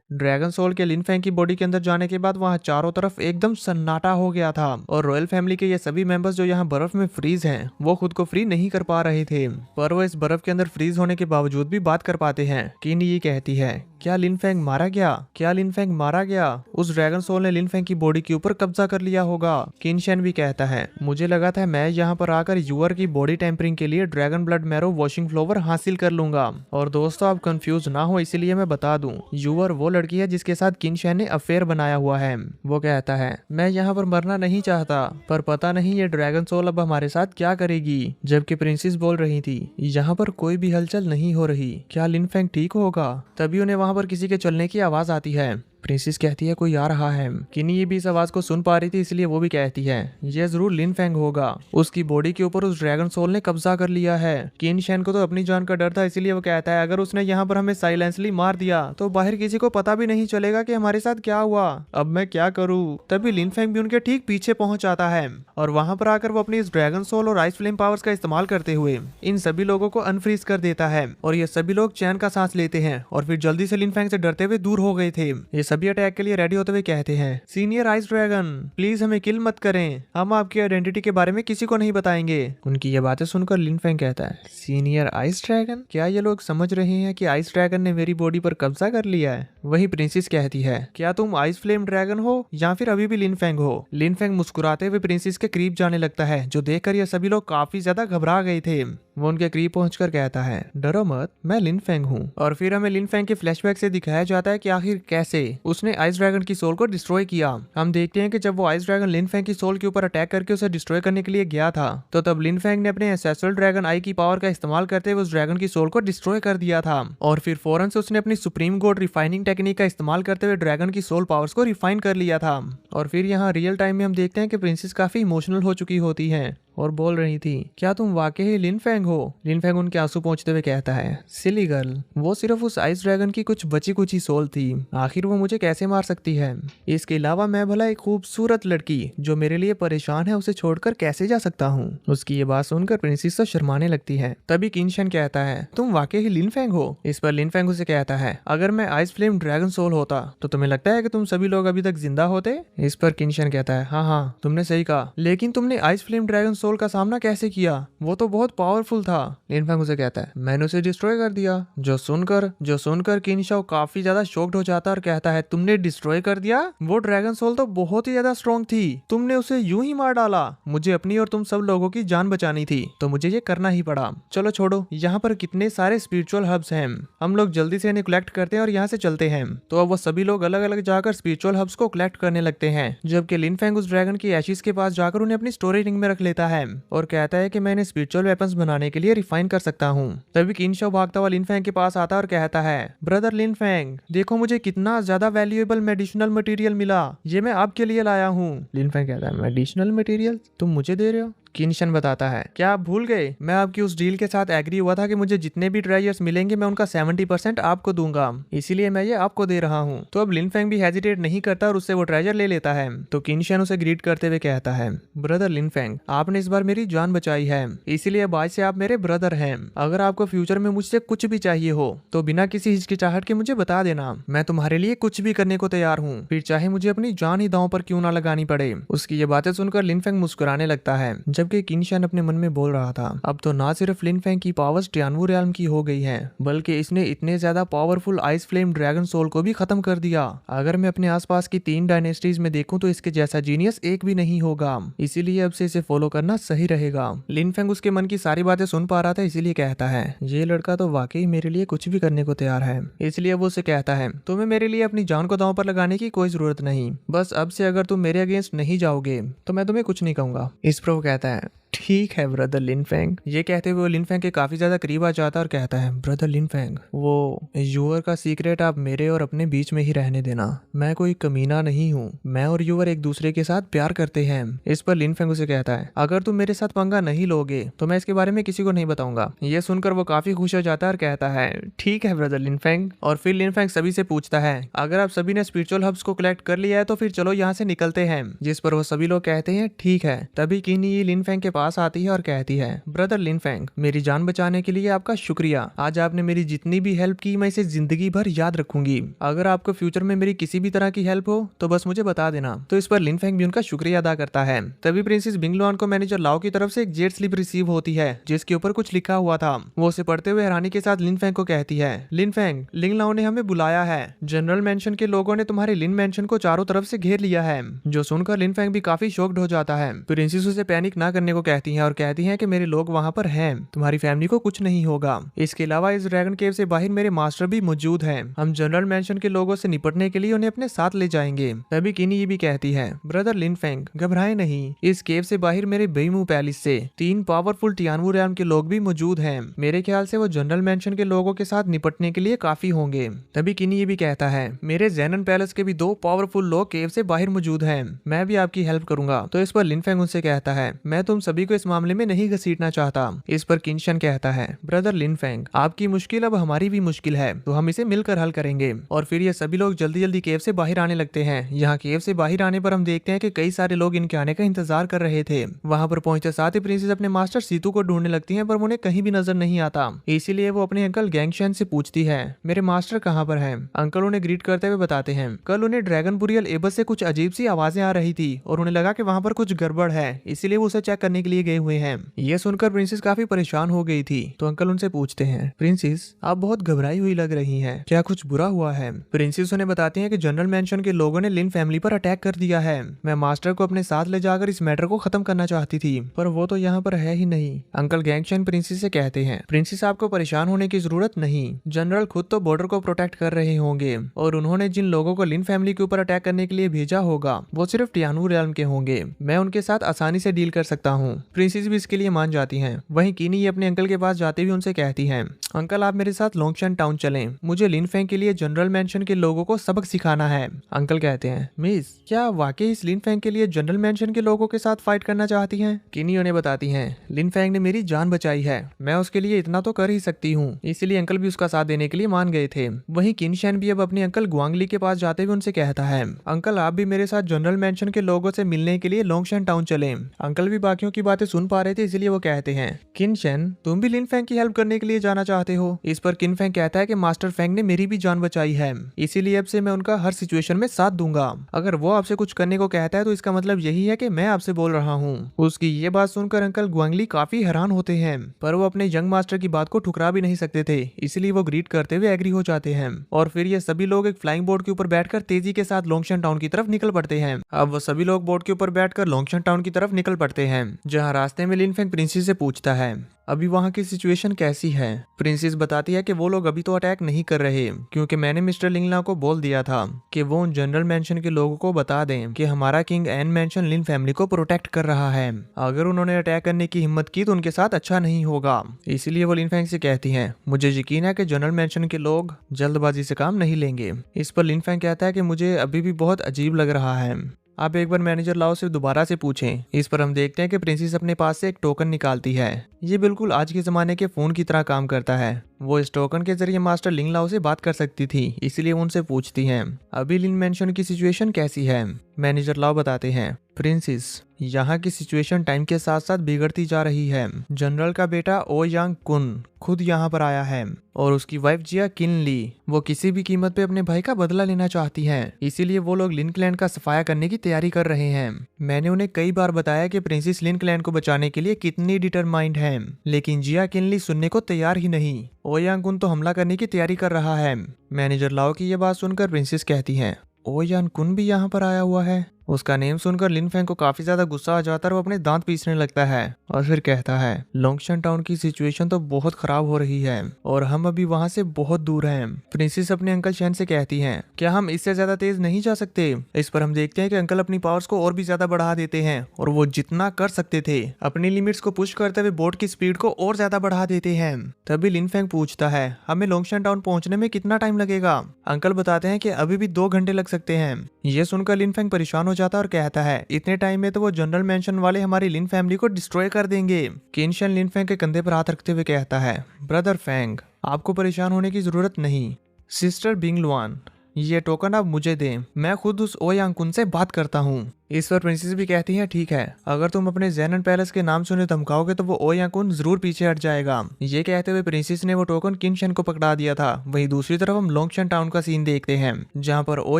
ड्रैगन सोल के लिनफेंग की बॉडी के अंदर जाने के बाद वहां चारों तरफ एकदम सन्नाटा हो गया था और रॉयल फैमिली के ये सभी मेंबर्स जो यहाँ बर्फ में फ्रीज हैं वो खुद को फ्री नहीं कर पा रहे थे, पर वो इस बर्फ के अंदर फ्रीज होने के बावजूद भी बात कर पाते हैं। किनी ये कहती है, क्या लिनफेंग मारा गया? क्या लिनफेंग मारा गया? उस ड्रैगन सोल ने लिनफेंग की बॉडी के ऊपर कब्जा कर लिया होगा। किनशेन भी कहता है, मुझे लगा था मैं यहाँ पर आकर यूअर की बॉडी टेम्परिंग के लिए dragon blood marrow washing flower हासिल कर लूंगा। और दोस्तों, आप कंफ्यूज ना हो इसीलिए मैं बता दूं, यूअर वो लड़की है जिसके साथ किनशेन ने अफेयर बनाया हुआ है। वो कहता है, मैं यहाँ पर मरना नहीं चाहता, पर पता नहीं ये ड्रैगन सोल अब हमारे साथ क्या करेगी। जबकि प्रिंसेस बोल रही थी, यहाँ पर कोई भी हलचल नहीं हो रही, क्या लिनफेंग ठीक होगा? तभी उन्हें वहां पर किसी के चलने की आवाज आती है। प्रिंसेस कहती है, कोई आ रहा है। किनी ये भी इस आवाज को सुन पा रही थी, इसलिए वो भी कहती है, ये जरूर लिनफेंग होगा, उसकी बॉडी के ऊपर उस ड्रैगन सोल ने कब्जा कर लिया है। किनशेन को तो अपनी जान का डर था, इसीलिए वो कहता है, अगर उसने यहाँ पर हमें साइलेंसली मार दिया तो बाहर किसी को पता भी नहीं चलेगा कि हमारे साथ क्या हुआ। अब मैं क्या करूँ? तभी लिनफेंग भी उनके ठीक पीछे पहुंच आता है और वहां पर आकर वो अपनी इस ड्रैगन सोल और आइस फ्लेम पावर्स का इस्तेमाल करते हुए इन सभी लोगों को अनफ्रीज कर देता है और ये सभी लोग चैन का सांस लेते हैं और फिर जल्दी से लिनफेंग से डरते हुए दूर हो गए थे। ये सभी अटैक के लिए रेडी होते हुए कहते हैं, सीनियर आइस ड्रैगन, प्लीज हमें किल मत करें, हम आपकी आइडेंटिटी के बारे में किसी को नहीं बताएंगे। उनकी ये बातें सुनकर लिनफेंग कहता है, सीनियर आइस ड्रैगन? क्या ये लोग समझ रहे हैं कि आइस ड्रैगन ने मेरी बॉडी पर कब्जा कर लिया है? वही प्रिंसेस कहती है, क्या तुम आइस फ्लेम ड्रैगन हो या फिर अभी भी लिनफेंग हो? लिनफेंग मुस्कुराते हुए प्रिंसेस के करीब जाने लगता है, जो देखकर ये सभी लोग काफी ज्यादा घबरा गए थे। वो उनके करीब पहुंचकर कहता है, डरो मत, मैं लिनफेंग हूँ। और फिर हमें लिनफेंग के फ्लैशबैक से दिखाया जाता है कि आखिर कैसे उसने आइस ड्रैगन की सोल को डिस्ट्रॉय किया। हम देखते हैं कि जब वो आइस ड्रैगन लिनफेंग की सोल के ऊपर अटैक करके उसे डिस्ट्रॉय करने के लिए गया था, तो तब लिनफेंग ने अपने एंसेस्ट्रल ड्रैगन आई की पावर का इस्तेमाल करते हुए उस ड्रैगन की सोल को डिस्ट्रॉय कर दिया था। और फिर फौरन से उसने अपनी सुप्रीम गोड रिफाइनिंग टेक्निक का इस्तेमाल करते हुए ड्रैगन की सोल पावर्स को रिफाइन कर लिया था। और फिर यहाँ रियल टाइम में हम देखते हैं कि प्रिंसेस काफी इमोशनल हो चुकी होती है और बोल रही थी, क्या तुम वाकई लिनफेंग हो? लिनफेंग उनके आंसू पोंछते हुए कहता है, सिली गर्ल, वो सिर्फ उस आइस ड्रैगन की कुछ बची कुछ ही सोल थी, आखिर वो मुझे कैसे मार सकती है? इसके अलावा मैं भला एक खूबसूरत लड़की जो मेरे लिए परेशान है उसे छोड़कर कैसे जा सकता हूँ? उसकी ये बात सुनकर प्रिंसेस तो शर्माने लगती है। तभी किनशन कहता है, तुम वाकई लिनफेंग हो? इस पर लिनफेंग उसे कहता है, अगर मैं आइस फ्लेम ड्रैगन सोल होता तो तुम्हें लगता है कि तुम सभी लोग अभी तक जिंदा होते? इस पर किनशन कहता है, हाँ हाँ, तुमने सही कहा, लेकिन तुमने आइस फ्लेम ड्रैगन सोल का सामना कैसे किया? वो तो बहुत पावरफुल था। लिनफेंग उसे कहता है, मैंने उसे डिस्ट्रॉय कर दिया। जो सुनकर किनशाओ काफी ज्यादा शॉक्ड हो जाता है और कहता है, तुमने डिस्ट्रॉय कर दिया? वो ड्रैगन सोल तो बहुत ही ज्यादा स्ट्रॉन्ग थी, तुमने उसे यूं ही मार डाला। मुझे अपनी और तुम सब लोगों की जान बचानी थी तो मुझे ये करना ही पड़ा। चलो छोड़ो, यहाँ पर कितने सारे स्पिरिचुअल हब्स हैं, हम लोग जल्दी से इन्हें कलेक्ट करते हैं और यहाँ से चलते हैं। तो अब वो सभी लोग अलग अलग जाकर स्पिरिचुअल हब्स को कलेक्ट करने लगते हैं, जबकि लिनफेंग उस ड्रैगन की एशिस के पास जाकर उन्हें अपनी स्टोरी रिंग में रख लेता है और कहता है कि मैं इन्हें स्पिरिचुअल वेपन्स बनाने के लिए रिफाइन कर सकता हूँ। तभी किनशाओ भागता हुआ लिनफेंग के पास आता है और कहता है, ब्रदर लिनफेंग, देखो मुझे कितना ज्यादा वैल्यूएबल मेडिसिनल मटेरियल मिला, ये मैं आपके लिए लाया हूँ। लिनफेंग कहता है, मेडिसिनल मटेरियल तुम मुझे दे रहे हो? किनशन बताता है, क्या आप भूल गए, मैं आपकी उस डील के साथ एग्री हुआ था कि मुझे जितने भी ट्रेजर्स मिलेंगे मैं उनका 70% आपको दूंगा, इसीलिए मैं ये आपको दे रहा हूँ। तो अब लिन फेंग भी हेजिटेट नहीं करता और उससे वो ट्रेजर ले लेता है। तो किनशन उसे ग्रीट करते हुए कहता है, ब्रदर लिन फेंग, आपने इस बार मेरी जान बचाई है, इसीलिए अब आज से आप मेरे ब्रदर हैं। अगर आपको फ्यूचर में मुझसे कुछ भी चाहिए हो तो बिना किसी हिचकिचाहट के मुझे बता देना, मैं तुम्हारे लिए कुछ भी करने को तैयार हूँ, फिर चाहे मुझे अपनी जान ही दांव पर क्यों ना लगानी पड़े। उसकी ये बातें सुनकर लिन फेंग मुस्कुराने लगता है, जबकि किनशन अपने मन में बोल रहा था, अब तो ना सिर्फ लिन फेंग की पावर्स टियानवू रियल्म की हो गई है, बल्कि इसने इतने ज्यादा powerful ice flame dragon soul को भी खत्म कर दिया। अगर मैं अपने आसपास की 3 डायनेस्टीज में देखूं तो इसके जैसा जीनियस एक भी नहीं होगा, इसीलिए अब से इसे फॉलो करना सही रहेगा। लिन फेंग उसके मन की सारी बातें सुन पा रहा था, इसीलिए कहता है, ये लड़का तो वाकई मेरे लिए कुछ भी करने को तैयार है। इसलिए वो उसे कहता है, तुम्हें मेरे लिए अपनी जान को दांव पर लगाने की कोई जरूरत नहीं, बस अब से अगर तुम मेरे अगेंस्ट नहीं जाओगे तो मैं तुम्हें कुछ नहीं कहूंगा। इस पर वो कहता है, ठीक है ब्रदर लिन फेंग। ये कहते हुए वो लिन फेंग के काफी ज्यादा करीब आ जाता है और कहता है, ब्रदर लिन फेंग, वो यूवर का सीक्रेट आप मेरे और अपने बीच में ही रहने देना, मैं कोई कमीना नहीं हूँ, मैं और यूवर एक दूसरे के साथ प्यार करते हैं। इस पर लिन फेंग उसे कहता है, अगर तुम मेरे साथ पंगा नहीं लोगे तो मैं इसके बारे में किसी को नहीं बताऊंगा। ये सुनकर वो काफी खुश हो जाता है और कहता है, ठीक है ब्रदर लिन फेंग। और फिर लिन फेंग सभी से पूछता है, अगर आप सभी ने स्पिरिचुअल हब्स को कलेक्ट कर लिया है तो फिर चलो यहाँ से निकलते हैं। जिस पर वो सभी लोग कहते हैं, ठीक है। तभी किनी लिन फेंग के पास आती है और कहती है, ब्रदर लिन फेंग, मेरी जान बचाने के लिए आपका शुक्रिया, आज आपने मेरी जितनी भी हेल्प की मैं इसे जिंदगी भर याद रखूंगी। अगर आपको फ्यूचर में मेरी किसी भी तरह की हेल्प हो तो बस मुझे बता देना। तो इस पर लिन फेंग भी उनका शुक्रिया अदा करता है। तभी प्रिंसेस बिंगलुआन को मैनेजर लाओ की तरफ से एक जेट स्लिप रिसीव होती है जिसके ऊपर कुछ लिखा हुआ था। वो उसे पढ़ते हुए हैरानी के साथ लिन फेंग को कहती है, लिन फेंग, लिंग लाओ ने हमें बुलाया है, जनरल मेंशन के लोगों ने तुम्हारे लिन मेंशन को चारों तरफ से घेर लिया है। जो सुनकर लिन फेंग भी काफी शॉक्ड हो जाता है। प्रिंसेस उसे पैनिक ना करने को कहती है और कहती है कि मेरे लोग वहां पर हैं, तुम्हारी फैमिली को कुछ नहीं होगा। इसके अलावा इस ड्रैगन केव से बाहर मेरे मास्टर भी मौजूद हैं, हम जनरल मेंशन के लोगों से निपटने के लिए उन्हें अपने साथ ले जाएंगे। तभी किनी ये भी कहती है, ब्रदर लिन फेंग, घबराए नहीं, इस केव से बाहर मेरे बेईमू पैलेस से 3 पावरफुल टियानवू रियल्म के लोग भी मौजूद हैं। मेरे ख्याल से वो जनरल मेंशन के लोगों के साथ निपटने के लिए काफी होंगे। तभी किनी ये भी कहता है, मेरे जैनन पैलेस के भी 2 पावरफुल लोग केव से बाहर मौजूद हैं, मैं भी आपकी हेल्प करूंगा। तो इस पर लिन फेंग उनसे कहता है, मैं तुम सभी को इस मामले में नहीं घसीटना चाहता। इस पर किनशन कहता है, ब्रदर लिन फेंग, आपकी मुश्किल अब हमारी भी मुश्किल है, तो हम इसे मिलकर हल करेंगे। और फिर ये सभी लोग जल्दी जल्दी केव से बाहर आने लगते हैं। यहाँ केव से बाहर आने पर हम देखते हैं कि कई सारे लोग इनके आने का इंतजार कर रहे थे। वहाँ पर पहुंचते साथ ही प्रिंसेस अपने मास्टर सीतू को ढूंढने लगती हैं, पर उन्हें कहीं भी नजर नहीं आता। इसीलिए वो अपने अंकल गैंगशन से पूछती है, मेरे मास्टर कहाँ पर हैं? अंकल उन्हें ग्रीट करते हुए बताते हैं, कल उन्हें ड्रैगन बुरियल एबस से कुछ अजीब सी आवाजें आ रही थी और उन्हें लगा कि वहाँ पर कुछ गड़बड़ है, इसीलिए वो उसे चेक करने के लिए गए हुए हैं। ये सुनकर प्रिंसेस काफी परेशान हो गई थी। तो अंकल उनसे पूछते हैं, प्रिंसेस आप बहुत घबराई हुई लग रही हैं, क्या कुछ बुरा हुआ है? प्रिंसेस उन्हें बताती हैं कि जनरल मेंशन के लोगों ने लिन फैमिली पर अटैक कर दिया है। मैं मास्टर को अपने साथ ले जाकर इस मैटर को खत्म करना चाहती थी, पर वो तो यहाँ पर है ही नहीं। अंकल गैंगशन प्रिंसेस से कहते हैं, प्रिंसेस आपको परेशान होने की जरूरत नहीं, जनरल खुद तो बॉर्डर को प्रोटेक्ट कर रहे होंगे और उन्होंने जिन लोगों को लिन फैमिली के ऊपर अटैक करने के लिए भेजा होगा वो सिर्फ टियानवू रियल्म के होंगे, मैं उनके साथ आसानी से डील कर सकता हूँ। प्रिंसेस भी इसके लिए मान जाती हैं। वहीं किनी अपने अंकल के पास जाते हुए उनसे कहती हैं, अंकल आप मेरे साथ लोंगशन टाउन चलें, मुझे लिन फेंग के लिए जनरल मेंशन के लोगों को सबक सिखाना है। अंकल कहते हैं, मिस क्या वाकई इस लिन फेंग के लिए जनरल मेंशन के लोगों के साथ फाइट करना चाहती हैं? किनी उन्हें बताती हैं, लिन फेंग ने मेरी जान बचाई है, मैं उसके लिए इतना तो कर ही सकती हूँ, इसलिए अंकल भी उसका साथ देने के लिए मान गए थे। वहीं किनशन भी अब अपने अंकल ग्वांगली के पास जाते हुए उनसे कहता है, अंकल आप भी मेरे साथ जनरल मेंशन के लोगों से मिलने के लिए लोंगशन टाउन चले। अंकल भी बाकियों की बातें सुन पा रहे थे, इसलिए वो कहते हैं, किनशन तुम भी लिन फेंग की हेल्प करने के लिए जाना चाहते हो? इस पर किन फेंग कहता है कि मास्टर फेंग ने मेरी भी जान बचाई है, इसीलिए अब से मैं उनका हर सिचुएशन में साथ दूंगा। अगर वो आपसे कुछ करने को कहता है तो इसका मतलब यही है कि मैं आपसे बोल रहा हूँ। उसकी ये बात सुनकर अंकल ग्वांगली काफी हैरान होते हैं, पर वो अपने यंग मास्टर की बात को ठुकरा भी नहीं सकते थे, इसलिए वो ग्रीट करते हुए एग्री हो जाते हैं। और फिर ये सभी लोग एक फ्लाइंग बोर्ड के ऊपर बैठकर तेजी के साथ लोंगशन टाउन की तरफ निकल पड़ते हैं। अब वो सभी लोग बोर्ड के ऊपर बैठकर लोंगशन टाउन की तरफ निकल पड़ते हैं, जहाँ रास्ते में लिन फेंग प्रिंसेस से पूछता है, अभी वहाँ की सिचुएशन कैसी है? प्रिंसेस बताती है कि वो लोग अभी तो अटैक नहीं कर रहे, क्योंकि मैंने मिस्टर लिंगला को बोल दिया था कि वो उन जनरल मेंशन के लोगों को बता दें कि हमारा किंग एन मेंशन लिन फैमिली को प्रोटेक्ट कर रहा है। अगर उन्होंने अटैक करने की हिम्मत की तो उनके साथ अच्छा नहीं होगा। इसलिए वो लिन फेंग से कहती हैं, मुझे यकीन है कि जनरल मेंशन के लोग जल्दबाजी से काम नहीं लेंगे। इस पर लिन फेंग कहता है कि मुझे अभी भी बहुत अजीब लग रहा है। आप एक बार मैनेजर लाओ से दोबारा से पूछें। इस पर हम देखते हैं कि प्रिंसेस अपने पास से एक टोकन निकालती है। ये बिल्कुल आज के ज़माने के फ़ोन की तरह काम करता है। वो इस टोकन के जरिए मास्टर लिंग लाओ से बात कर सकती थी, इसलिए उनसे पूछती हैं, अभी लिन मेंशन की सिचुएशन कैसी है। मैनेजर लाओ बताते हैं, प्रिंसेस यहाँ की सिचुएशन टाइम के साथ साथ बिगड़ती जा रही है। जनरल का बेटा ओ यांग कुन खुद यहाँ पर आया है और उसकी वाइफ जिया किन ली वो किसी भी कीमत पे अपने भाई का बदला लेना चाहती हैं। इसीलिए वो लोग लिन क्लैन का सफाया करने की तैयारी कर रहे हैं। मैंने उन्हें कई बार बताया कि प्रिंसेस लिन क्लैन को बचाने के लिए कितनी डिटरमाइंड है, लेकिन जिया किनली सुनने को तैयार ही नहीं। ओ यांग कुन तो हमला करने की तैयारी कर रहा है। मैनेजर लाओ की ये बात सुनकर प्रिंसेस कहती है, ओ यांग कुन भी यहाँ पर आया हुआ है। उसका नेम सुनकर लिन फेंग को काफी ज्यादा गुस्सा आ जाता है और वो अपने दांत पीसने लगता है और फिर कहता है, लोंगशन टाउन की सिचुएशन तो बहुत खराब हो रही है और हम अभी वहाँ से बहुत दूर हैं। प्रिंसेस अपने अंकल शैन से कहती हैं, क्या हम इससे ज्यादा तेज नहीं जा सकते। इस पर हम देखते हैं कि अंकल अपनी पावर्स को और भी ज्यादा बढ़ा देते हैं और वो जितना कर सकते थे अपनी लिमिट्स को पुश करते हुए बोट की स्पीड को और ज्यादा बढ़ा देते हैं। तभी लिन फेंग पूछता है, हमें लोंगशन टाउन पहुंचने में कितना टाइम लगेगा। अंकल बताते हैं कि अभी भी 2 घंटे लग सकते हैं। ये सुनकर लिन फेंग परेशान हो जाता है और कहता है, इतने टाइम में तो वो जनरल मेंशन वाले हमारी लिन फैमिली को डिस्ट्रॉय कर देंगे। किनशन लिन फेंग के कंधे पर हाथ रखते हुए कहता है, ब्रदर फेंग आपको परेशान होने की जरूरत नहीं। सिस्टर बिंगलुआन ये टोकन आप मुझे दें, मैं खुद उस ओ यांग कुन से बात करता हूँ। इस पर प्रिंसेस भी कहती है, ठीक है, अगर तुम अपने जैनन पैलेस के नाम से उन्हें धमकाओगे तो वो ओ यांग कुन जरूर पीछे हट जाएगा। ये कहते हुए प्रिंसेस ने वो टोकन किनशन को पकड़ा दिया था। वहीं दूसरी तरफ हम लोंगशन टाउन का सीन देखते हैं, जहाँ पर ओ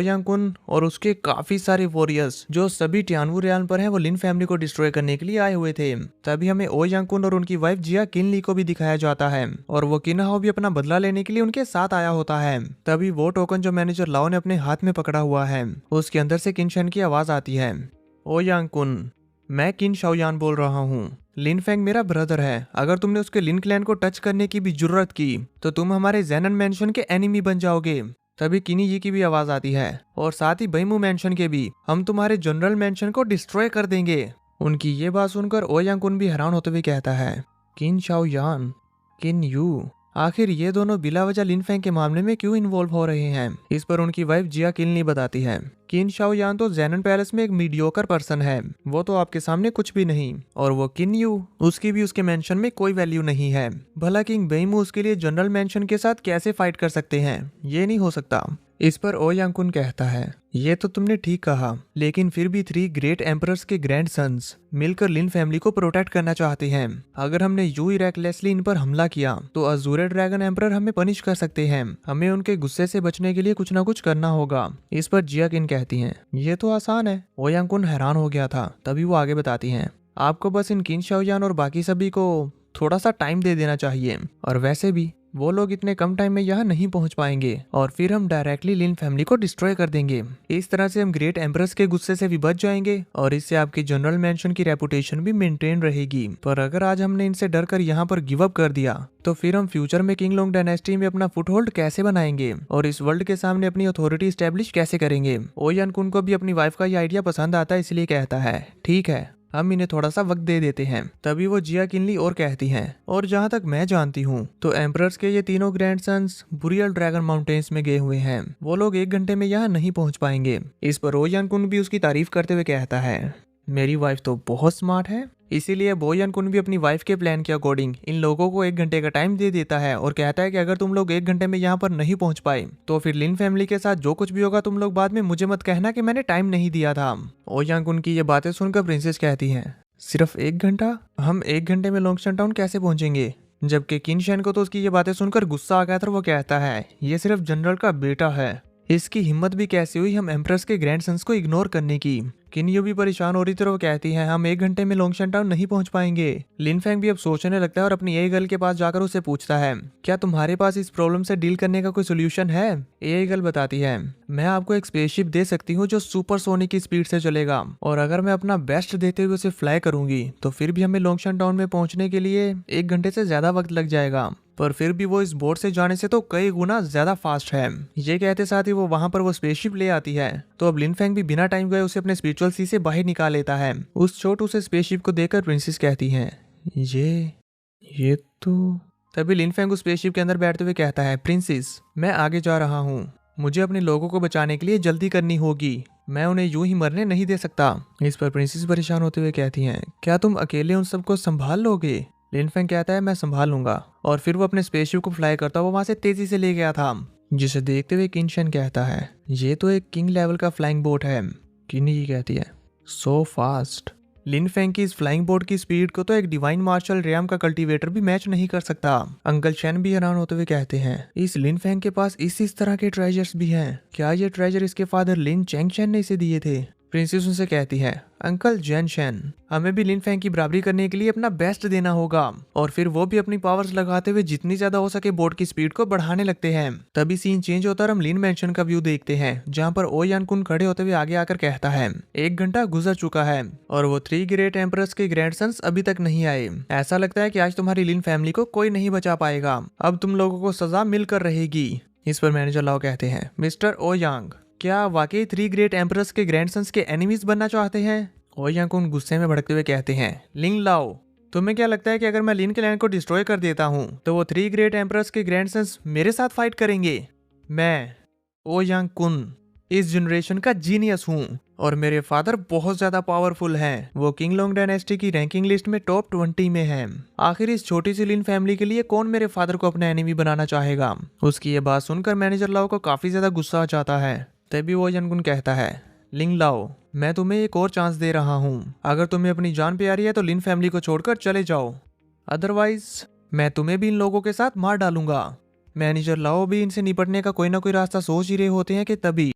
यांग कुन और उसके काफी सारे वॉरियर्स जो सभी टियानवू रियान पर हैं वो लिन फैमिली को डिस्ट्रॉय करने के लिए आए हुए थे। तभी हमें ओ यांग कुन और उनकी वाइफ जिया किन ली को भी दिखाया जाता है और वो किन हाओ भी अपना बदला लेने के लिए उनके साथ आया होता है। तभी वो टोकन जो मैनेजर लाओ ने अपने हाथ में पकड़ा हुआ है उसके अंदर से किनशन की आवाज आती है, ओ यांग कुन मैं किन शाओयान बोल रहा हूँ। लिन फेंग मेरा ब्रदर है, अगर तुमने उसके लिन क्लैन को टच करने की भी जरूरत की तो तुम हमारे जैनन मेंशन के एनिमी बन जाओगे। तभी किनी यी की भी आवाज आती है और साथ ही बैमू मेंशन के भी, हम तुम्हारे जनरल मेंशन को डिस्ट्रॉय कर देंगे। उनकी ये बात सुनकर ओ यांग कुन भी हैरान होते हुए कहता है, किन शाओयान किन यू आखिर ये दोनों बिला वजह लिन फेंग के मामले में क्यों इन्वॉल्व हो रहे हैं। इस पर उनकी वाइफ जिया किनली बताती है, किन शाओयान तो जैनन पैलेस में एक मीडियोकर पर्सन है, वो तो आपके सामने कुछ भी नहीं, और वो किन यू उसकी भी उसके मेंशन में कोई वैल्यू नहीं है। भला किंग बेइमू उसके लिए जनरल मेंशन के साथ कैसे फाइट कर सकते हैं, ये नहीं हो सकता। इस पर ओ यांग कुन कहता है, ये तो तुमने ठीक कहा, लेकिन फिर भी 3 ग्रेट एम्परर्स के ग्रैंड सन्स मिलकर लिन फैमिली को प्रोटेक्ट करना चाहते हैं। अगर हमने यूं ही रेकलेसली इन पर हमला किया तो अजूरे ड्रैगन एम्परर हमें पनिश कर सकते हैं। हमें उनके गुस्से से बचने के लिए कुछ ना कुछ करना होगा। इस पर जिया किन कहती हैं, ये तो आसान है। ओ यांग कुन हैरान हो गया था। तभी वो आगे बताती हैं, आपको बस इन किन शाओयान और बाकी सभी को थोड़ा सा टाइम दे देना चाहिए, और वैसे भी वो लोग इतने कम टाइम में यहाँ नहीं पहुंच पाएंगे और फिर हम डायरेक्टली लिन फैमिली को डिस्ट्रॉय कर देंगे। इस तरह से हम ग्रेट एम्परर्स के गुस्से से भी बच जाएंगे और इससे आपकी जनरल मेंशन की रेपुटेशन भी मेंटेन रहेगी। पर अगर आज हमने इनसे डर कर यहाँ पर गिव अप कर दिया तो फिर हम फ्यूचर में किंग लोंग डायनेस्टी में अपना फुटहोल्ड कैसे बनाएंगे और इस वर्ल्ड के सामने अपनी अथॉरिटी स्टैब्लिश कैसे करेंगे। ओ यांग कुन को भी अपनी वाइफ का ये आइडिया पसंद आता है, इसलिए कहता है, ठीक है, हम इन्हें थोड़ा सा वक्त दे देते हैं। तभी वो जिया किनली और कहती हैं, और जहाँ तक मैं जानती हूँ तो एम्परर्स के ये तीनों ग्रैंडसन्स बुरियल ड्रैगन माउंटेन्स में गए हुए हैं, वो लोग 1 घंटे में यहाँ नहीं पहुँच पाएंगे। इस पर ओ यांग कुन भी उसकी तारीफ करते हुए कहता है, मेरी वाइफ तो बहुत स्मार्ट है। इसीलिए ओ यांग कुन भी अपनी वाइफ के प्लान के अकॉर्डिंग इन लोगों को 1 घंटे का टाइम दे देता है और कहता है कि अगर तुम लोग 1 घंटे में यहाँ पर नहीं पहुँच पाए तो फिर लिन फैमिली के साथ जो कुछ भी होगा तुम लोग बाद में मुझे मत कहना कि मैंने टाइम नहीं दिया था। ओ यांग कुन की ये बातें सुनकर प्रिंसेस कहती हैं, सिर्फ 1 घंटा, हम 1 घंटे में लोंगशन टाउन कैसे पहुंचेंगे। जबकि किनशन को तो उसकी ये बातें सुनकर गुस्सा आ गया था। वो कहता है, ये सिर्फ जनरल का बेटा है, इसकी हिम्मत भी कैसी हुई हम एम्प्रेस के ग्रैंडसन्स को इग्नोर करने की। किन्यू भी परेशान हो रही थी और वो कहती है, हम 1 घंटे में लोंगशन टाउन नहीं पहुंच पाएंगे। लिन फेंग भी अब सोचने लगता है और अपनी एआई गर्ल के पास जाकर उसे पूछता है, क्या तुम्हारे पास इस प्रॉब्लम से डील करने का कोई सोल्यूशन है। एआई गर्ल बताती है, मैं आपको एक स्पेसशिप दे सकती हूँ जो सुपर सोनिक की स्पीड से चलेगा, और अगर मैं अपना बेस्ट देते हुए उसे फ्लाई करूंगी तो फिर भी हमें लोंगशन टाउन में पहुंचने के लिए 1 घंटे से ज्यादा वक्त लग जाएगा, पर फिर भी वो इस बोट से जाने से तो कई गुना ज्यादा फास्ट है। ये कहते साथ ही वो वहां पर वो स्पेसशिप ले आती है। तो अब लिन फेंग भी बिना टाइम गए उसे अपने स्पिरिचुअल सी से बाहर निकाल लेता है। उस छोटू से स्पेसशिप को देखकर प्रिंसेस कहती हैं, ये तो। तभी लिन फेंग उस स्पेसशिप के अंदर बैठते हुए कहता है, प्रिंसेस मैं आगे जा रहा हूँ, मुझे अपने लोगों को बचाने के लिए जल्दी करनी होगी। मैं उन्हें यूं ही मरने नहीं दे सकता। इस पर प्रिंसेस परेशान होते हुए कहती हैं, क्या तुम अकेले उन सबको संभाल लोगे? लिन फेंग कहता है, मैं संभाल लूंगा। और फिर वो अपने स्पेसशिप को फ्लाई करता हुआ वहां से तेजी से ले गया था, जिसे देखते हुए किनशन कहता है, ये तो एक किंग लेवल का फ्लाइंग बोट है। किन्नी कहती है, सो फास्ट। लिन फेंग की इस फ्लाइंग बोट की स्पीड को तो एक डिवाइन मार्शल रेम का कल्टीवेटर भी मैच नहीं कर सकता। अंकल शेन भी हैरान होते हुए कहते हैं, इस लिन फेंग के पास इस तरह के ट्रेजर्स भी हैं। क्या ये ट्रेजर इसके फादर लिन चेंगशेन ने इसे दिए थे? प्रिंसेस उनसे कहती है, अंकल जेन शेन, हमें भी लिन फेंग की बराबरी करने के लिए अपना बेस्ट देना होगा। और फिर वो भी अपनी पावर्स लगाते हुए जितनी ज्यादा हो सके बोट की स्पीड को बढ़ाने लगते हैं। तभी सीन चेंज होता है और हम लिन मैंशन का व्यू देखते हैं, जहाँ पर ओ यान कुन खड़े होते हुए आगे आकर कहता है, 1 घंटा गुजर चुका है और वो 3 ग्रेट एम्परर्स के ग्रैंडसन्स अभी तक नहीं आए। ऐसा लगता है कि आज तुम्हारी लिन फैमिली को कोई नहीं बचा पाएगा। अब तुम लोगों को सजा मिलकर रहेगी। इस पर मैनेजर लाओ कहते हैं, मिस्टर ओ यांग, क्या वाकई 3 ग्रेट एम्परर्स के ग्रैंडसन्स के एनिमीज बनना चाहते हैं? ओ यांग उन गुस्से में भड़कते हुए कहते हैं, लिंग लाओ, तुम्हें क्या लगता है कि अगर मैं लिन के लैंड को डिस्ट्रॉय कर देता हूं तो वो 3 ग्रेट एम्परर्स के ग्रैंडसन्स मेरे साथ फाइट करेंगे? मैं ओ यांग कुन इस जनरेशन का जीनियस हूँ और मेरे फादर बहुत ज्यादा पावरफुल हैं। वो किंग लोंग डायनेस्टी की रैंकिंग लिस्ट में टॉप 20 में हैं। आखिर इस छोटी सी लिन फैमिली के लिए कौन मेरे फादर को अपना एनिमी बनाना चाहेगा? उसकी ये बात सुनकर मैनेजर लाओ को काफी ज्यादा गुस्सा आ जाता है। तभी वो यंगुन कहता है, लिंग लाओ, मैं तुम्हें एक और चांस दे रहा हूँ। अगर तुम्हें अपनी जान प्यारी है तो लिन फैमिली को छोड़कर चले जाओ, अदरवाइज मैं तुम्हें भी इन लोगों के साथ मार डालूंगा। मैनेजर लाओ भी इनसे निपटने का कोई ना कोई रास्ता सोच ही रहे होते हैं कि तभी